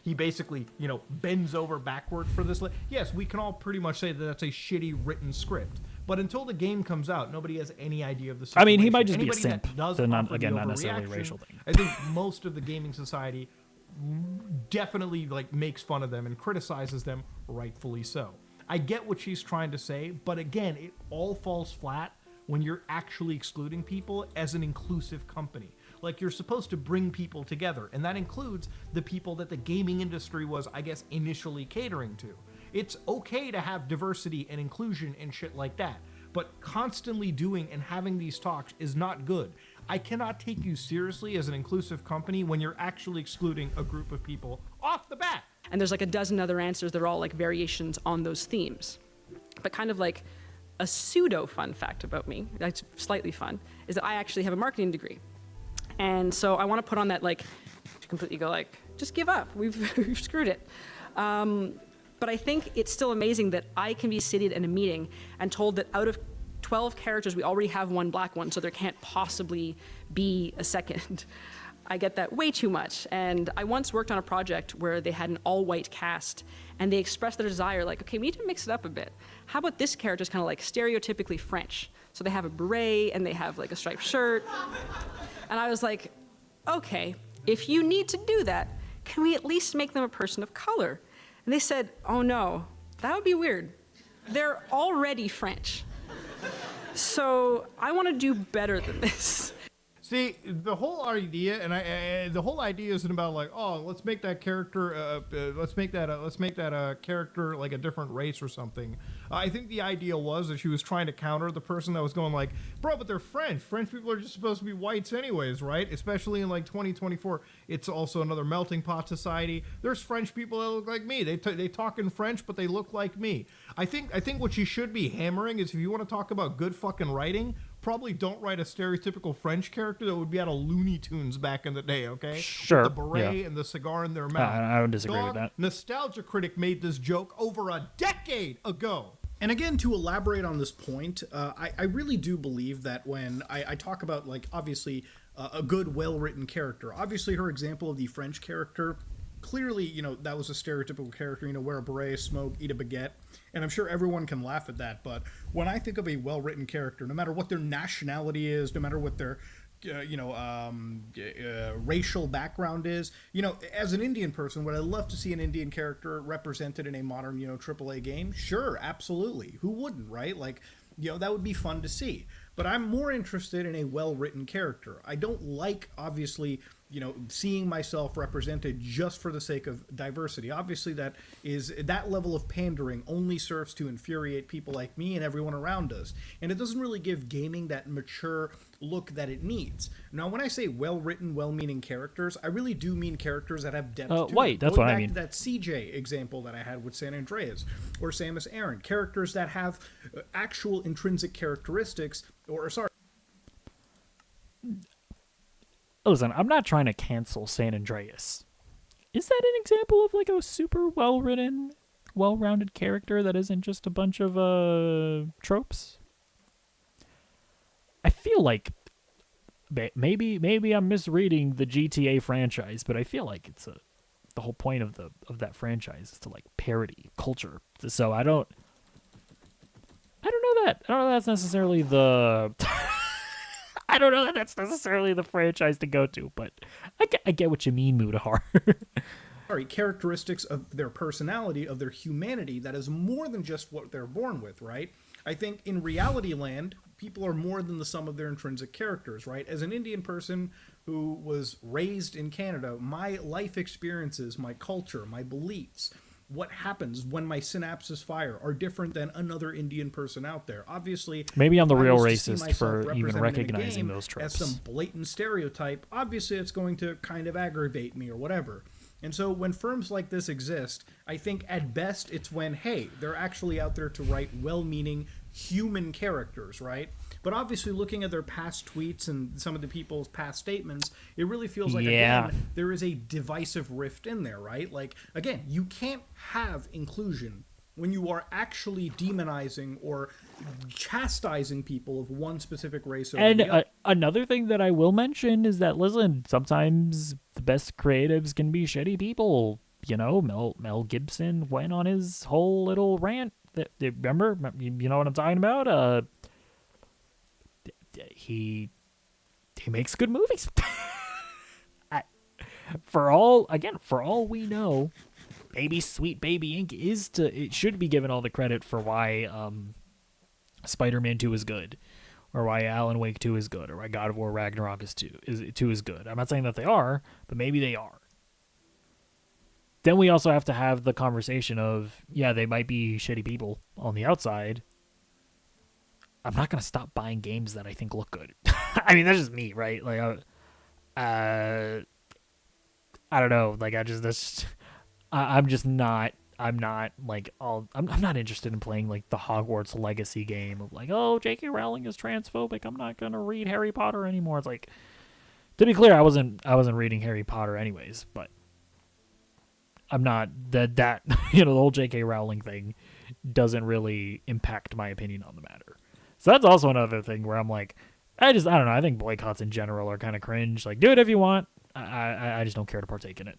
he basically, bends over backward for this. Yes, we can all pretty much say that that's a shitty written script. But until the game comes out, nobody has any idea of the situation. I mean, he might just Anybody be a simp. So not necessarily a racial thing. I think most of the gaming society definitely makes fun of them and criticizes them, rightfully so. I get what she's trying to say, but again, it all falls flat when you're actually excluding people as an inclusive company. Like, you're supposed to bring people together, and that includes the people that the gaming industry was, I guess, initially catering to. It's okay to have diversity and inclusion and shit like that, but constantly doing and having these talks is not good. I cannot take you seriously as an inclusive company when you're actually excluding a group of people off the bat. And there's like a dozen other answers that are all like variations on those themes. But kind of like a pseudo fun fact about me, that's slightly fun, is that I actually have a marketing degree. And so I want to put on that, like, to completely go like, just give up, we've screwed it. But I think it's still amazing that I can be seated in a meeting and told that out of 12 characters, we already have one black one, so there can't possibly be a second. I get that way too much. And I once worked on a project where they had an all-white cast, and they expressed their desire, like, okay, we need to mix it up a bit. How about this character's kind of like stereotypically French? So they have a beret, and they have like a striped shirt. And I was like, okay, if you need to do that, can we at least make them a person of color? And they said, oh no, that would be weird. They're already French. So I want to do better than this. See, the whole idea, the whole idea isn't about like, oh, let's make that character, let's make that a character like a different race or something. I think the idea was that she was trying to counter the person that was going like, bro, but they're French. French people are just supposed to be whites anyways, right? Especially in like 2024, it's also another melting pot society. There's French people that look like me. They talk in French, but they look like me. I think what you should be hammering is if you want to talk about good fucking writing, probably don't write a stereotypical French character that would be out of Looney Tunes back in the day, okay? Sure. With the beret and the cigar in their mouth. I don't disagree with that. Nostalgia Critic made this joke over a decade ago. And again, to elaborate on this point, I really do believe that when I talk about, like, obviously a good, well-written character, obviously her example of the French character, clearly, you know, that was a stereotypical character, you know, wear a beret, smoke, eat a baguette, and I'm sure everyone can laugh at that, but when I think of a well-written character, no matter what their nationality is, no matter what their racial background is, you know, as an Indian person, would I love to see an Indian character represented in a modern, you know, AAA game? Sure, absolutely. Who wouldn't, right? Like, you know, that would be fun to see. But I'm more interested in a well-written character. I don't like, obviously, you know, seeing myself represented just for the sake of diversity. Obviously, that level of pandering only serves to infuriate people like me and everyone around us. And it doesn't really give gaming that mature look that it needs. Now, when I say well-written, well-meaning characters, I really do mean characters that have depth to Wait, them. that's what I Going mean. back to that CJ example that I had with San Andreas, or Samus Aran, characters that have actual intrinsic characteristics, Listen, I'm not trying to cancel San Andreas. Is that an example of like a super well-written, well-rounded character that isn't just a bunch of tropes? I feel like maybe I'm misreading the GTA franchise, but I feel like it's the whole point of that franchise is to like parody culture. So I don't know that. I don't know that's necessarily the I don't know that that's necessarily the franchise to go to, but I get what you mean, Mudahar. Characteristics of their personality, of their humanity, that is more than just what they're born with, right? I think in reality land, people are more than the sum of their intrinsic characters, right? As an Indian person who was raised in Canada, my life experiences, my culture, my beliefs, what happens when my synapses fire are different than another Indian person out there. Obviously, maybe I'm the if I real was to see racist myself for even represented in a recognizing game those tropes. as some blatant stereotype, obviously it's going to kind of aggravate me or whatever. And so when firms like this exist, I think at best it's when, hey, they're actually out there to write well-meaning human characters, right? But obviously looking at their past tweets and some of the people's past statements, it really feels like, again, there is a divisive rift in there, right? Like, again, you can't have inclusion when you are actually demonizing or chastising people of one specific race over the other. Another thing that I will mention is that, listen, sometimes the best creatives can be shitty people. You know, Mel Gibson went on his whole little rant. Remember? You know what I'm talking about? He makes good movies. For all we know, Sweet Baby Inc. it should be given all the credit for why Spider-Man 2 is good, or why Alan Wake 2 is good, or why God of War Ragnarok is 2 is good. I'm not saying that they are, but maybe they are. Then we also have to have the conversation of, yeah, they might be shitty people on the outside. I'm not going to stop buying games that I think look good. I mean, that's just me, right? Like, I don't know. Like, I'm not interested in playing like the Hogwarts Legacy game of like, oh, J.K. Rowling is transphobic, I'm not going to read Harry Potter anymore. It's like, to be clear, I wasn't reading Harry Potter anyways, but I'm not that you know, the whole J.K. Rowling thing doesn't really impact my opinion on the matter. So that's also another thing where I'm like, I don't know. I think boycotts in general are kind of cringe. Like, do it if you want. I just don't care to partake in it.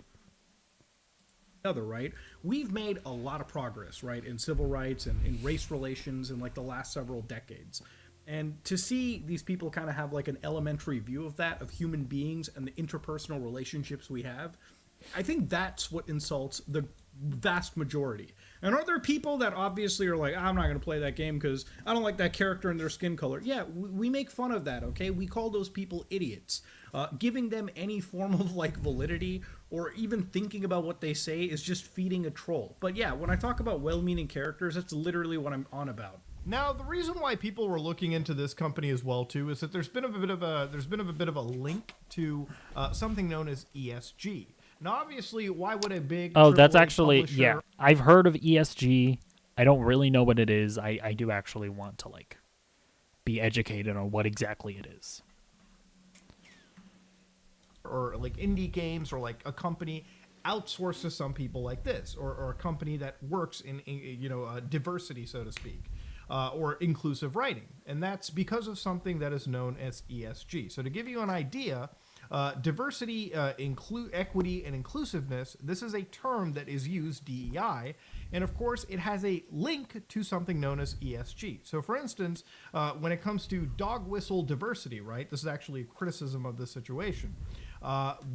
Other, right? We've made a lot of progress, right, in civil rights and in race relations in like the last several decades. And to see these people kind of have like an elementary view of that, of human beings and the interpersonal relationships we have, I think that's what insults the vast majority. And are there people that obviously are like, I'm not going to play that game because I don't like that character and their skin color? Yeah, we make fun of that, okay? We call those people idiots. Giving them any form of like validity or even thinking about what they say is just feeding a troll. But yeah, when I talk about well-meaning characters, that's literally what I'm on about. Now, the reason why people were looking into this company as well too is that there's been a bit of a link to something known as ESG. Now, obviously, why would a big That's AAA actually publisher... yeah. I've heard of ESG. I don't really know what it is. I do actually want to like be educated on what exactly it is. Or like indie games, or like a company outsourced to some people like this, or a company that works in diversity, so to speak. Or inclusive writing. And that's because of something that is known as ESG. So to give you an idea, diversity, equity, and inclusiveness, this is a term that is used, DEI, and of course it has a link to something known as ESG. So for instance, when it comes to dog whistle diversity, right, this is actually a criticism of the situation.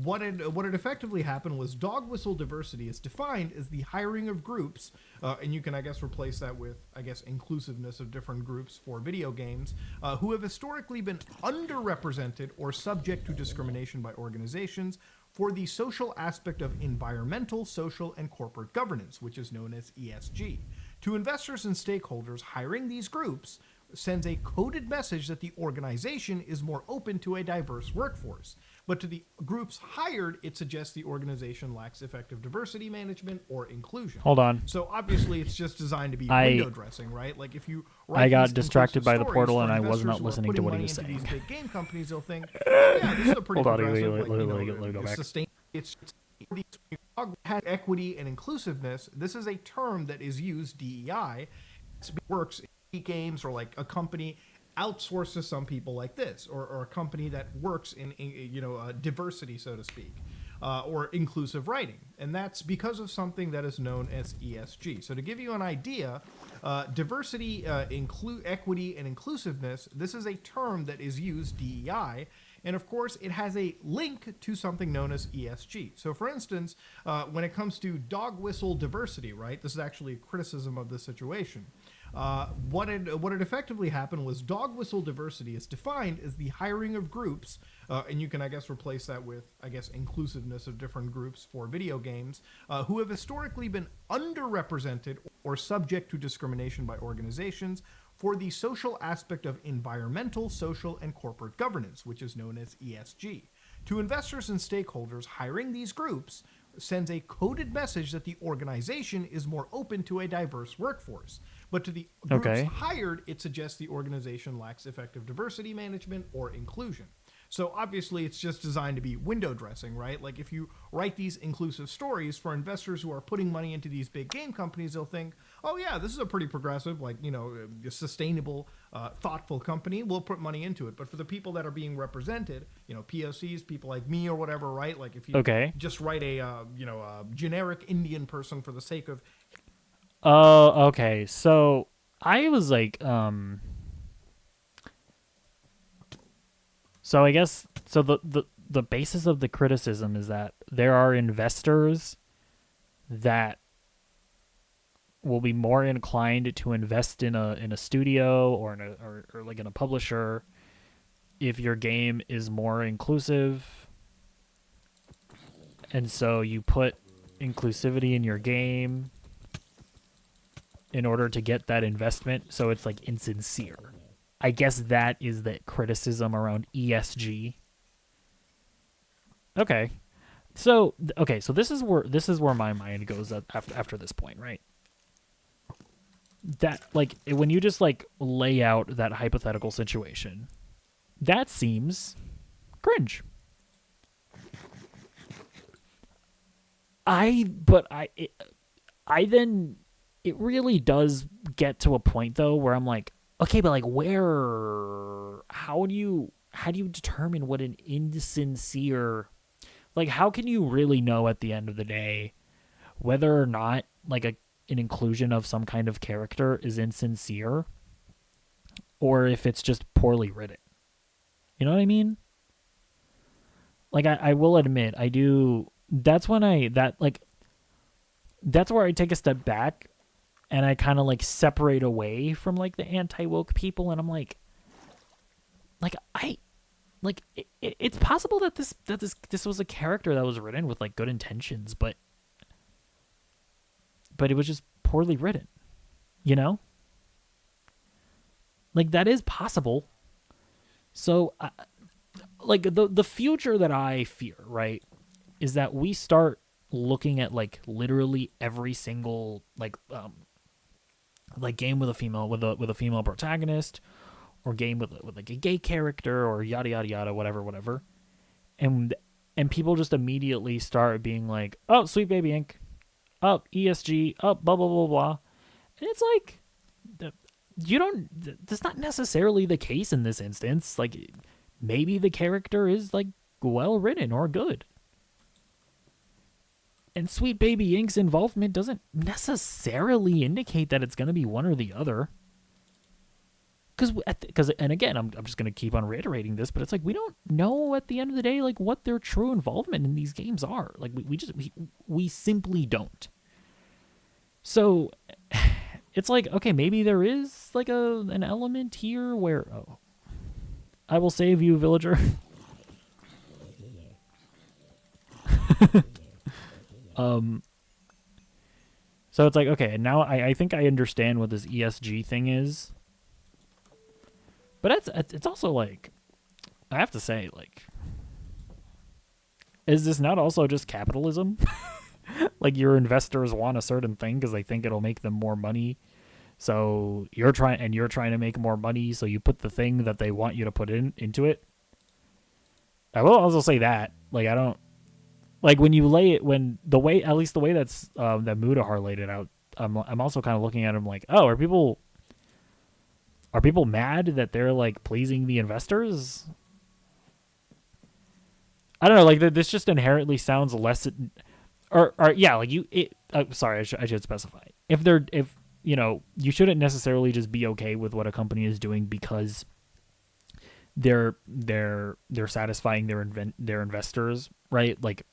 What it effectively happened was dog whistle diversity is defined as the hiring of groups, and you can, I guess, replace that with, I guess, inclusiveness of different groups for video games, who have historically been underrepresented or subject to discrimination by organizations for the social aspect of environmental, social, and corporate governance, which is known as ESG. To investors and stakeholders, hiring these groups sends a coded message that the organization is more open to a diverse workforce. But to the groups hired, it suggests the organization lacks effective diversity management or inclusion. Hold on. So obviously, it's just designed to be window dressing, right? Like if you I got distracted by the portal and I was not listening to what he was saying. These big game companies, they'll think, oh, yeah, this is a pretty Hold on, progressive, let me go back. It's equity and inclusiveness. This is a term that is used, DEI, works in games, or like a company outsourced to some people like this, or a company that works in diversity, so to speak, or inclusive writing. And that's because of something that is known as ESG. So to give you an idea, diversity, equity, and inclusiveness, this is a term that is used, DEI, and of course it has a link to something known as ESG. So for instance, when it comes to dog whistle diversity, right, this is actually a criticism of the situation. What it effectively happened was dog whistle diversity is defined as the hiring of groups, and you can, I guess, replace that with, I guess, inclusiveness of different groups for video games, who have historically been underrepresented or subject to discrimination by organizations for the social aspect of environmental, social, and corporate governance, which is known as ESG. To investors and stakeholders, hiring these groups sends a coded message that the organization is more open to a diverse workforce. But to the groups hired, it suggests the organization lacks effective diversity management or inclusion. So obviously, it's just designed to be window dressing, right? Like if you write these inclusive stories for investors who are putting money into these big game companies, they'll think, oh yeah, this is a pretty progressive, like, sustainable, thoughtful company. We'll put money into it. But for the people that are being represented, POCs, people like me or whatever, right? Like if you just write a generic Indian person for the sake of... Oh, okay. So I was like, so I guess, so the basis of the criticism is that there are investors that will be more inclined to invest in a studio or or like in a publisher if your game is more inclusive. And so you put inclusivity in your game in order to get that investment, so it's like insincere. I guess that is the criticism around ESG. Okay. So this is where my mind goes after this point, right? That, like, when you just like lay out that hypothetical situation, that seems cringe. It really does get to a point though where I'm like, Okay, but like how do you determine what an insincere, like how can you really know at the end of the day whether or not like an inclusion of some kind of character is insincere or if it's just poorly written? You know what I mean? Like I will admit I do. That's when that's where I take a step back and I kind of like separate away from like the anti-woke people, and I'm like I like it's possible that this was a character that was written with like good intentions, but it was just poorly written, you know? Like that is possible. So like the future that I fear, right, is that we start looking at like literally every single like game with a female protagonist, or game with like a gay character, or yada yada yada, whatever, and people just immediately start being like, oh, Sweet Baby Inc, oh, ESG, oh, blah blah blah blah, and it's like, that's not necessarily the case in this instance. Like maybe the character is like well written or good, and Sweet Baby Inc.'s involvement doesn't necessarily indicate that it's going to be one or the other. Because and again, I'm just going to keep on reiterating this, but it's like we don't know at the end of the day like what their true involvement in these games are. Like we simply don't. So it's like, okay, maybe there is like an element here where, oh, I will save you, villager. So it's like, okay, now I think I understand what this ESG thing is. But it's also like, I have to say, like, is this not also just capitalism? Like your investors want a certain thing because they think it'll make them more money. So you're trying to make more money, so you put the thing that they want you to put into it. I will also say that, like, I don't like when you lay it, at least the way that's that Mudahar laid it out. I'm also kind of looking at him like, oh, are people mad that they're like pleasing the investors? I don't know. Like this just inherently sounds less, or yeah, like sorry, I should specify. If you shouldn't necessarily just be okay with what a company is doing because they're satisfying their investors, right? Like,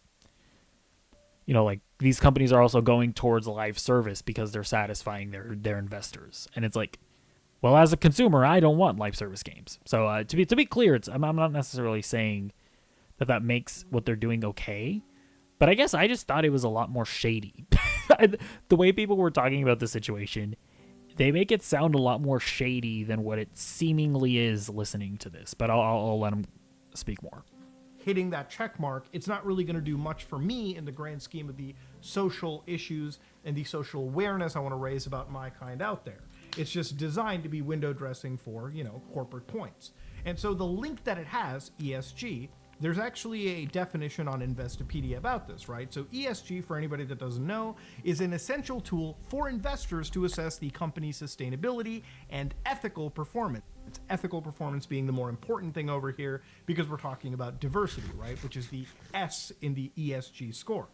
like these companies are also going towards live service because they're satisfying their investors, and it's like, well, as a consumer, I don't want live service games. So to be clear, I'm not necessarily saying that makes what they're doing okay, but I guess I just thought it was a lot more shady. The way people were talking about the situation, they make it sound a lot more shady than what it seemingly is listening to this. But I'll let them speak more. Hitting that check mark, it's not really going to do much for me in the grand scheme of the social issues and the social awareness I want to raise about my kind out there. It's just designed to be window dressing for, corporate points. And so the link that it has, ESG, there's actually a definition on Investopedia about this, right? So ESG, for anybody that doesn't know, is an essential tool for investors to assess the company's sustainability and ethical performance. It's ethical performance being the more important thing over here because we're talking about diversity, right? Which is the S in the ESG score.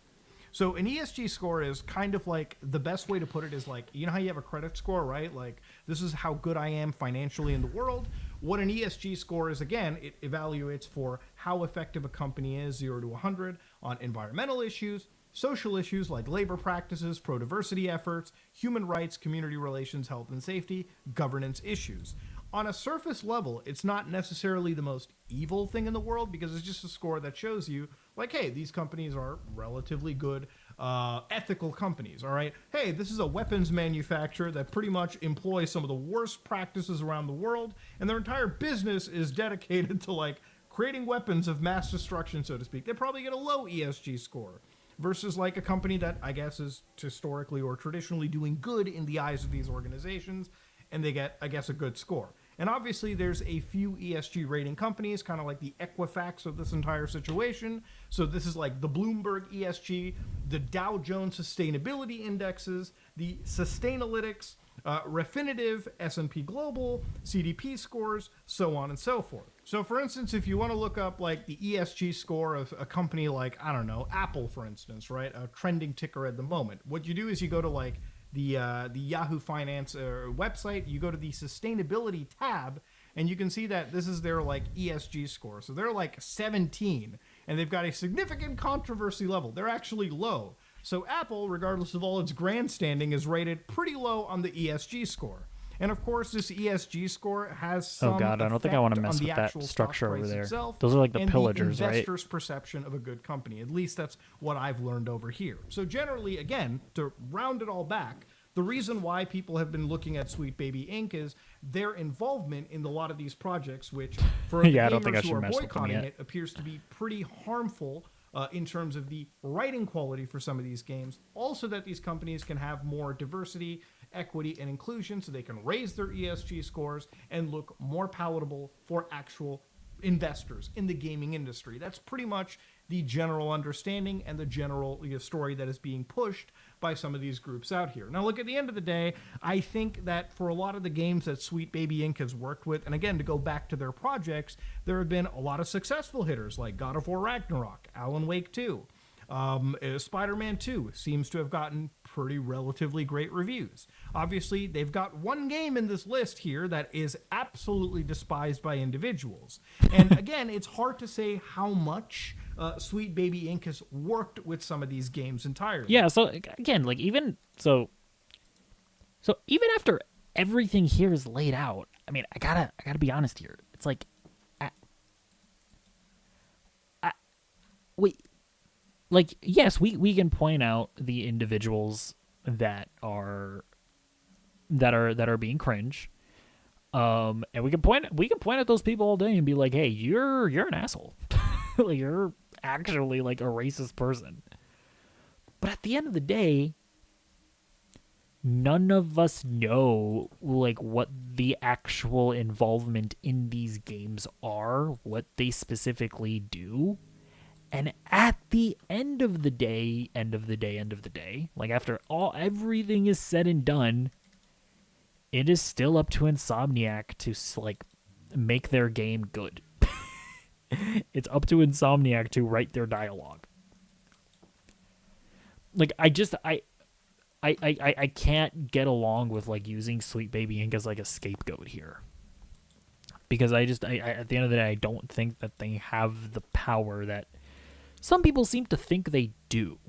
So an ESG score is kind of like, the best way to put it is like, you know how you have a credit score, right? Like, this is how good I am financially in the world. What an ESG score is, again, it evaluates for how effective a company is, 0 to 100, on environmental issues, social issues like labor practices, pro-diversity efforts, human rights, community relations, health and safety, governance issues. On a surface level, it's not necessarily the most evil thing in the world because it's just a score that shows you, like, hey, these companies are relatively good, ethical companies, all right? Hey, this is a weapons manufacturer that pretty much employs some of the worst practices around the world, and their entire business is dedicated to, like, creating weapons of mass destruction, so to speak. They probably get a low ESG score versus, like, a company that I guess is historically or traditionally doing good in the eyes of these organizations, and they get, I guess, a good score. And obviously there's a few ESG rating companies, kind of like the Equifax of this entire situation. So this is like the Bloomberg ESG, the Dow Jones Sustainability Indexes, the Sustainalytics, Refinitiv, S&P Global, CDP scores, so on and so forth. So for instance, if you want to look up like the ESG score of a company like, I don't know, Apple, for instance, right? A trending ticker at the moment. What you do is you go to like the Yahoo Finance website, you go to the sustainability tab, and you can see that this is their like ESG score. So they're like 17, and they've got a significant controversy level. They're actually low. So Apple, regardless of all its grandstanding, is rated pretty low on the ESG score. And of course, this ESG score has some Oh god, I don't think I want to mess on the with that actual structure stock over price there. itself Those are like the and pillagers, the right? investor's perception of a good company. At least that's what I've learned over here. So generally, again, to round it all back, the reason why people have been looking at Sweet Baby Inc. is their involvement in a lot of these projects, which for the Yeah, I don't think I gamers who should are mess with them boycotting yet. it appears to be pretty harmful in terms of the writing quality for some of these games. Also that these companies can have more diversity, equity, and inclusion so they can raise their ESG scores and look more palatable for actual investors in the gaming industry. That's pretty much the general understanding and the general story that is being pushed by some of these groups out here. Now, look, at the end of the day, I think that for a lot of the games that Sweet Baby Inc. has worked with, and again, to go back to their projects, there have been a lot of successful hitters like God of War Ragnarok, Alan Wake 2, Spider-Man 2 seems to have gotten pretty relatively great reviews. Obviously, they've got one game in this list here that is absolutely despised by individuals. And again, it's hard to say how much Sweet Baby Inc. has worked with some of these games entirely. Yeah, so again, like even so even after everything here is laid out, I mean, I gotta be honest here. It's like, wait, like yes, we can point out the individuals that are being cringe, and we can point at those people all day and be like, hey, you're an asshole, like you're actually like a racist person. But at the end of the day, none of us know like what the actual involvement in these games are, what they specifically do. And at the end of the day, like after everything is said and done, it is still up to Insomniac to like make their game good. It's up to Insomniac to write their dialogue. Like I can't get along with like using Sweet Baby Inc. as like a scapegoat here. Because I at the end of the day, I don't think that they have the power that some people seem to think they do.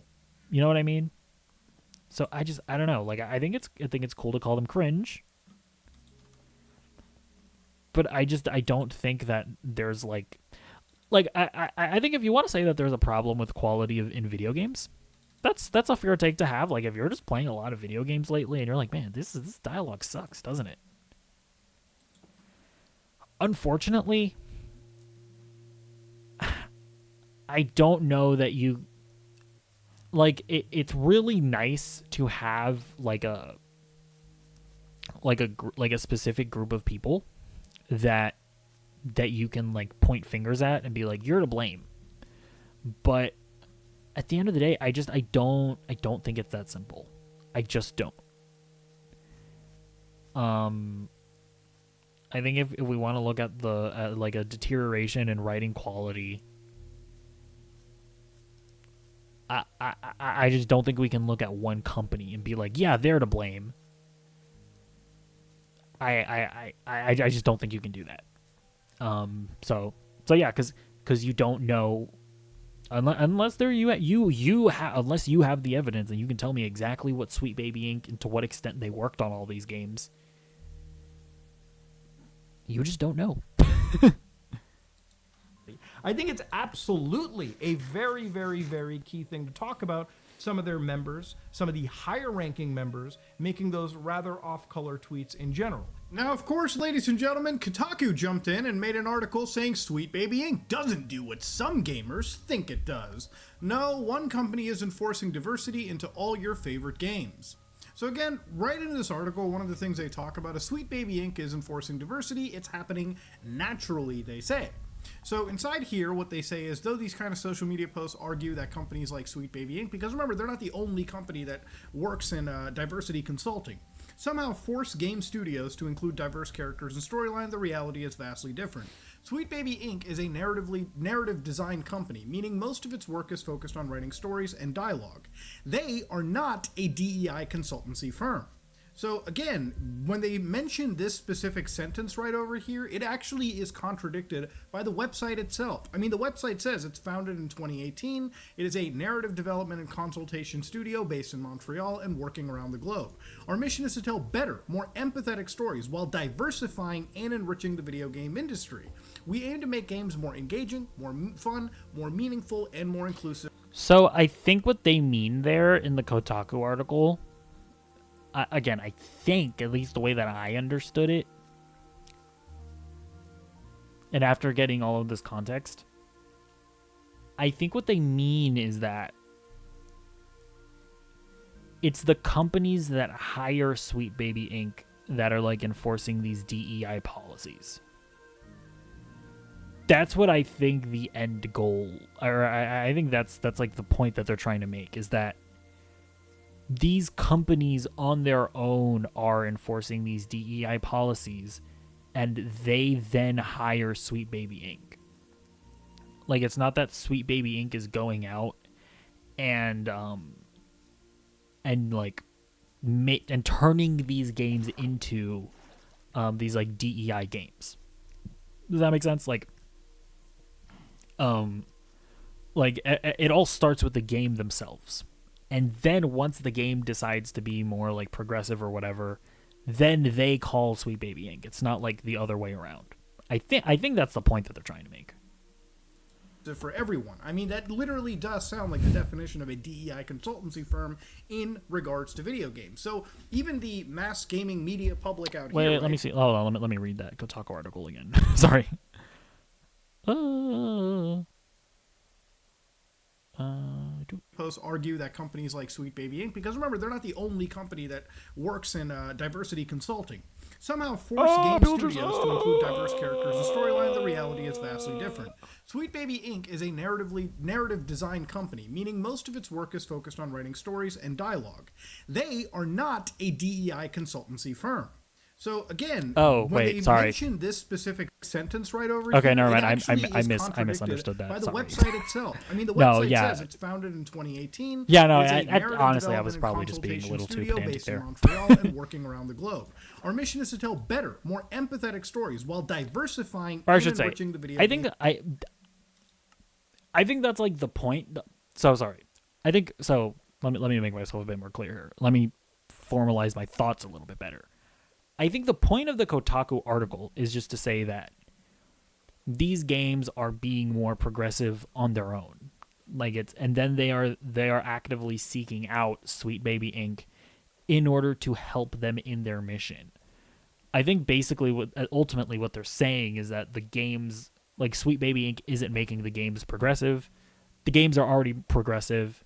You know what I mean? So I don't know. Like I think it's cool to call them cringe. But I don't think that there's like I think if you want to say that there's a problem with quality in video games, that's a fair take to have. Like if you're just playing a lot of video games lately and you're like, man, this dialogue sucks, doesn't it? Unfortunately, I don't know that you like it. It's really nice to have like a specific group of people that you can like point fingers at and be like, you're to blame. But at the end of the day, I don't think it's that simple. I just don't. I think if we want to look at the like a deterioration in writing quality, I just don't think we can look at one company and be like, yeah, they're to blame. I just don't think you can do that. So yeah, because you don't know, unless unless you have the evidence and you can tell me exactly what Sweet Baby Inc. and to what extent they worked on all these games. You just don't know. I think it's absolutely a very, very, very key thing to talk about some of their members, some of the higher ranking members, making those rather off-color tweets in general. Now, of course, ladies and gentlemen, Kotaku jumped in and made an article saying Sweet Baby Inc. doesn't do what some gamers think it does. No, one company is enforcing diversity into all your favorite games. So again, right in this article, one of the things they talk about is Sweet Baby Inc. is enforcing diversity. It's happening naturally, they say. So inside here, what they say is, though these kind of social media posts argue that companies like Sweet Baby Inc., because remember, they're not the only company that works in diversity consulting. somehow force game studios to include diverse characters and storyline, the reality is vastly different. Sweet Baby Inc. is a narrative design company, meaning most of its work is focused on writing stories and dialogue. They are not a DEI consultancy firm. So again, when they mention this specific sentence right over here, it actually is contradicted by the website itself. I mean, the website says it's founded in 2018. It is a narrative development and consultation studio based in Montreal and working around the globe. Our mission is to tell better, more empathetic stories while diversifying and enriching the video game industry. We aim to make games more engaging, more fun, more meaningful, and more inclusive. So I think what they mean there in the Kotaku article, again, I think, at least the way that I understood it, and after getting all of this context, I think what they mean is that it's the companies that hire Sweet Baby Inc. that are like enforcing these DEI policies. That's what I think the end goal, or I think that's like the point that they're trying to make, is that these companies on their own are enforcing these DEI policies, and they then hire Sweet Baby Inc. Like, it's not that Sweet Baby Inc. is going out and like and turning these games into these like DEI games. Does that make sense? Like it all starts with the game themselves. And then once the game decides to be more like progressive or whatever, then they call Sweet Baby Inc. It's not like the other way around. I think that's the point that they're trying to make. For everyone. I mean, that literally does sound like the definition of a DEI consultancy firm in regards to video games. So even the mass gaming media public out here... Wait, let me see. Hold on, let me read that Kotaku article again. Sorry. Posts argue that companies like Sweet Baby Inc., because remember, they're not the only company that works in diversity consulting, somehow force game studios to include diverse characters and storyline. The reality is vastly different. Sweet Baby Inc. is a narrative design company, meaning most of its work is focused on writing stories and dialogue. They are not a DEI consultancy firm. So again, when they mention this specific sentence right over here, never mind. I misunderstood that. By the Sorry. website itself. I mean, the website says it's founded in 2018. Yeah, no, honestly, I was probably just being a little too pedantic there. In Montreal and working around the globe. Our mission is to tell better, more empathetic stories while diversifying and enriching the video game. I think that's like the point. So sorry. I think so. Let me make myself a bit more clear here. Let me formalize my thoughts a little bit better. I think the point of the Kotaku article is just to say that these games are being more progressive on their own. And then they are actively seeking out Sweet Baby Inc. in order to help them in their mission. I think basically ultimately what they're saying is that the games, like Sweet Baby Inc. isn't making the games progressive. The games are already progressive,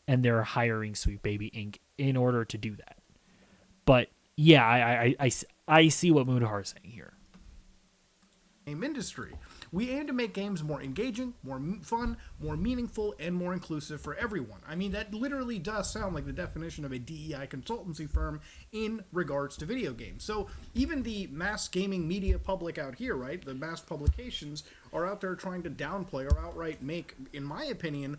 and they're hiring Sweet Baby Inc. in order to do that. But yeah, I see what Mudhar is saying here. Game industry. We aim to make games more engaging, more fun, more meaningful, and more inclusive for everyone. I mean, that literally does sound like the definition of a DEI consultancy firm in regards to video games. So even the mass gaming media public out here, right, the mass publications are out there trying to downplay or outright make, in my opinion,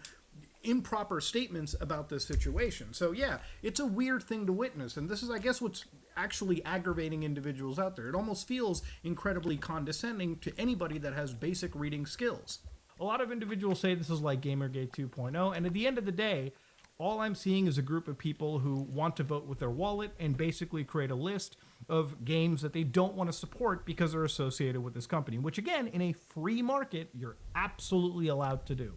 improper statements about this situation. So yeah, it's a weird thing to witness, and this is, I guess, what's actually aggravating individuals out there. It almost feels incredibly condescending to anybody that has basic reading skills. A lot of individuals say this is like Gamergate 2.0, and at the end of the day, all I'm seeing is a group of people who want to vote with their wallet and basically create a list of games that they don't want to support because they're associated with this company, which again, in a free market, you're absolutely allowed to do.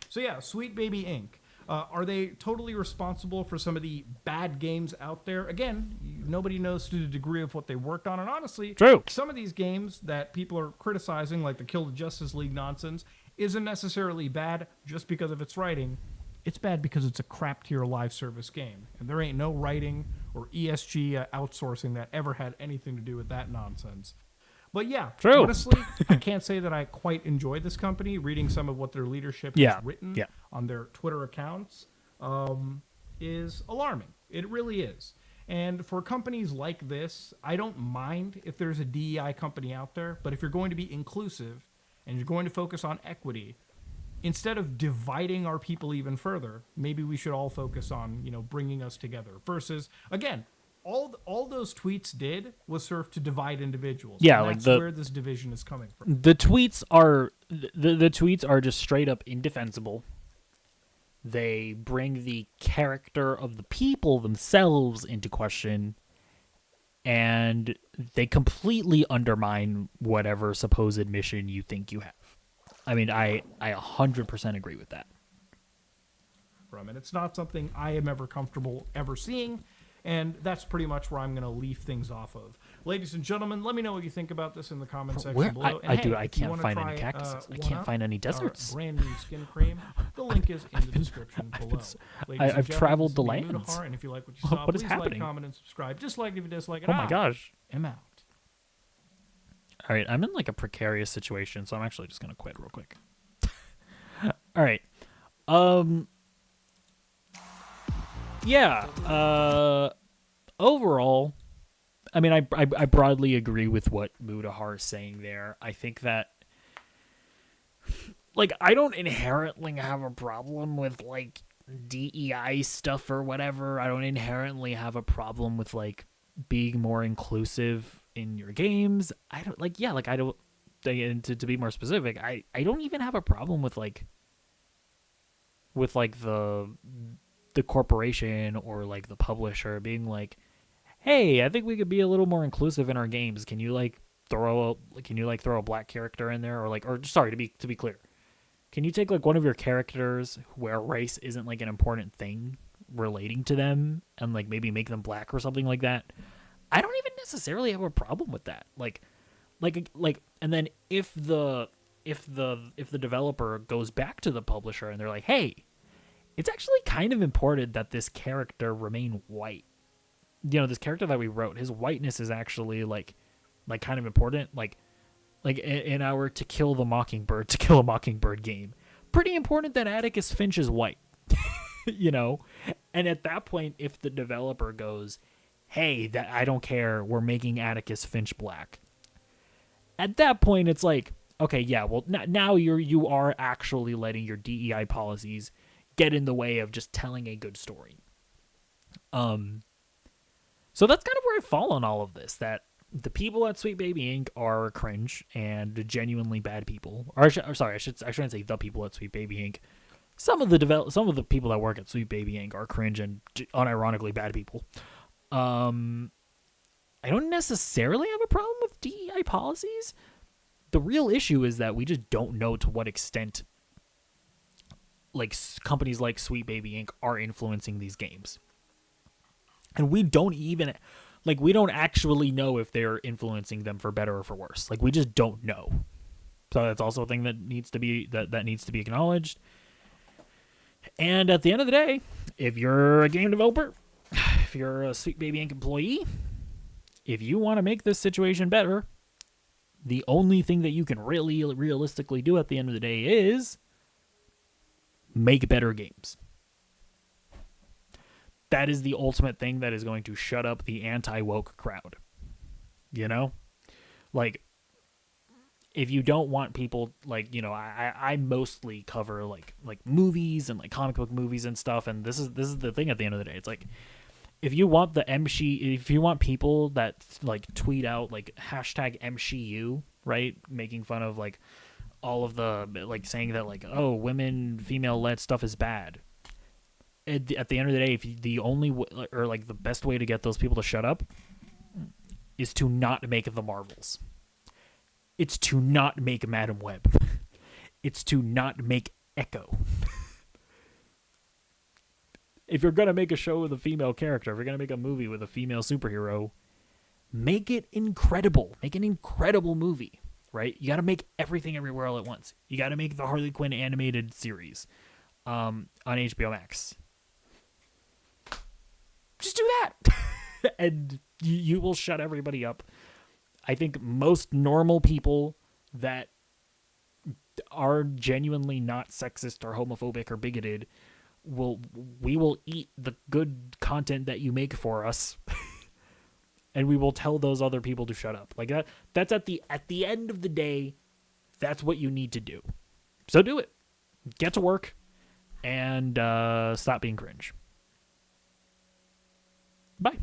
So yeah, Sweet Baby Inc. Are they totally responsible for some of the bad games out there? Again, nobody knows to the degree of what they worked on. And honestly, true, some of these games that people are criticizing, like the Kill the Justice League nonsense, isn't necessarily bad just because of its writing. It's bad because it's a crap tier live service game. And there ain't no writing or ESG outsourcing that ever had anything to do with that nonsense. But yeah, true. Honestly, I can't say that I quite enjoyed this company. Reading some of what their leadership has written on their Twitter accounts is alarming. It really is. And for companies like this, I don't mind if there's a DEI company out there, but if you're going to be inclusive and you're going to focus on equity, instead of dividing our people even further, maybe we should all focus on, bringing us together. Versus, again, all those tweets did was serve to divide individuals. Yeah, and like that's the where this division is coming from. the tweets are the tweets are just straight up indefensible. They bring the character of the people themselves into question, and they completely undermine whatever supposed mission you think you have. I mean, I 100% agree with that. And it's not something I am ever comfortable ever seeing, and that's pretty much where I'm going to leave things off of. Ladies and gentlemen, let me know what you think about this in the comment section Where below. I And I if you can't wanna find try, any cactuses. I one can't up, find any our deserts. brand new skin cream. The link is in the description below. Ladies and I've gentlemen, traveled this the is me, lands. Mudahar, and if you like what you saw, What is please happening? like, comment, and subscribe. Dislike if you dislike it. Oh my gosh. I'm out. All right, I'm in like a precarious situation, so I'm actually just going to quit real quick. All right. Yeah, overall, I mean, I broadly agree with what Mudahar is saying there. I think that, like, I don't inherently have a problem with, like, DEI stuff or whatever. I don't inherently have a problem with, like, being more inclusive in your games. I don't, like, yeah, like, I don't, and to be more specific, I don't even have a problem with, like, the corporation or, like, the publisher being like, hey, I think we could be a little more inclusive in our games. Can you throw a black character in there, or sorry, to be clear, can you take like one of your characters where race isn't like an important thing relating to them and like maybe make them black or something like that? I don't even necessarily have a problem with that. Like and then if the developer goes back to the publisher and they're like, hey, it's actually kind of important that this character remain white. This character that we wrote, his whiteness is actually like kind of important. Like in our To Kill a Mockingbird game, pretty important that Atticus Finch is white. And at that point, if the developer goes, hey, that I don't care, we're making Atticus Finch black. At that point, it's like, okay, yeah, well, now you are actually letting your DEI policies get in the way of just telling a good story. So that's kind of where I fall on all of this, that the people at Sweet Baby Inc. are cringe and genuinely bad people. I shouldn't say the people at Sweet Baby Inc. Some of the people that work at Sweet Baby Inc. are cringe and unironically bad people. I don't necessarily have a problem with DEI policies. The real issue is that we just don't know to what extent like companies like Sweet Baby Inc. are influencing these games. And we don't actually know if they're influencing them for better or for worse. Like, we just don't know. So that's also a thing that needs to be acknowledged. And at the end of the day, if you're a game developer, if you're a Sweet Baby Inc. employee, if you want to make this situation better, the only thing that you can really realistically do at the end of the day is make better games. That is the ultimate thing that is going to shut up the anti-woke crowd. Like, if you don't want people, like, I mostly cover like movies and like comic book movies and stuff, and this is the thing at the end of the day. It's like, if you want people that like tweet out like #MCU, right, making fun of like all of the, like, saying that like, oh, female-led stuff is bad. At the end of the day, if the best way to get those people to shut up is to not make the Marvels. It's to not make Madam Web. It's to not make Echo. If you're going to make a show with a female character, if you're going to make a movie with a female superhero, make it incredible. Make an incredible movie, right? You got to make everything everywhere all at once. You got to make the Harley Quinn animated series on HBO Max. Just do that. And you will shut everybody up. I think most normal people that are genuinely not sexist or homophobic or bigoted we will eat the good content that you make for us and we will tell those other people to shut up. Like that's at the end of the day, that's what you need to do. So do it. Get to work and stop being cringe. Bye.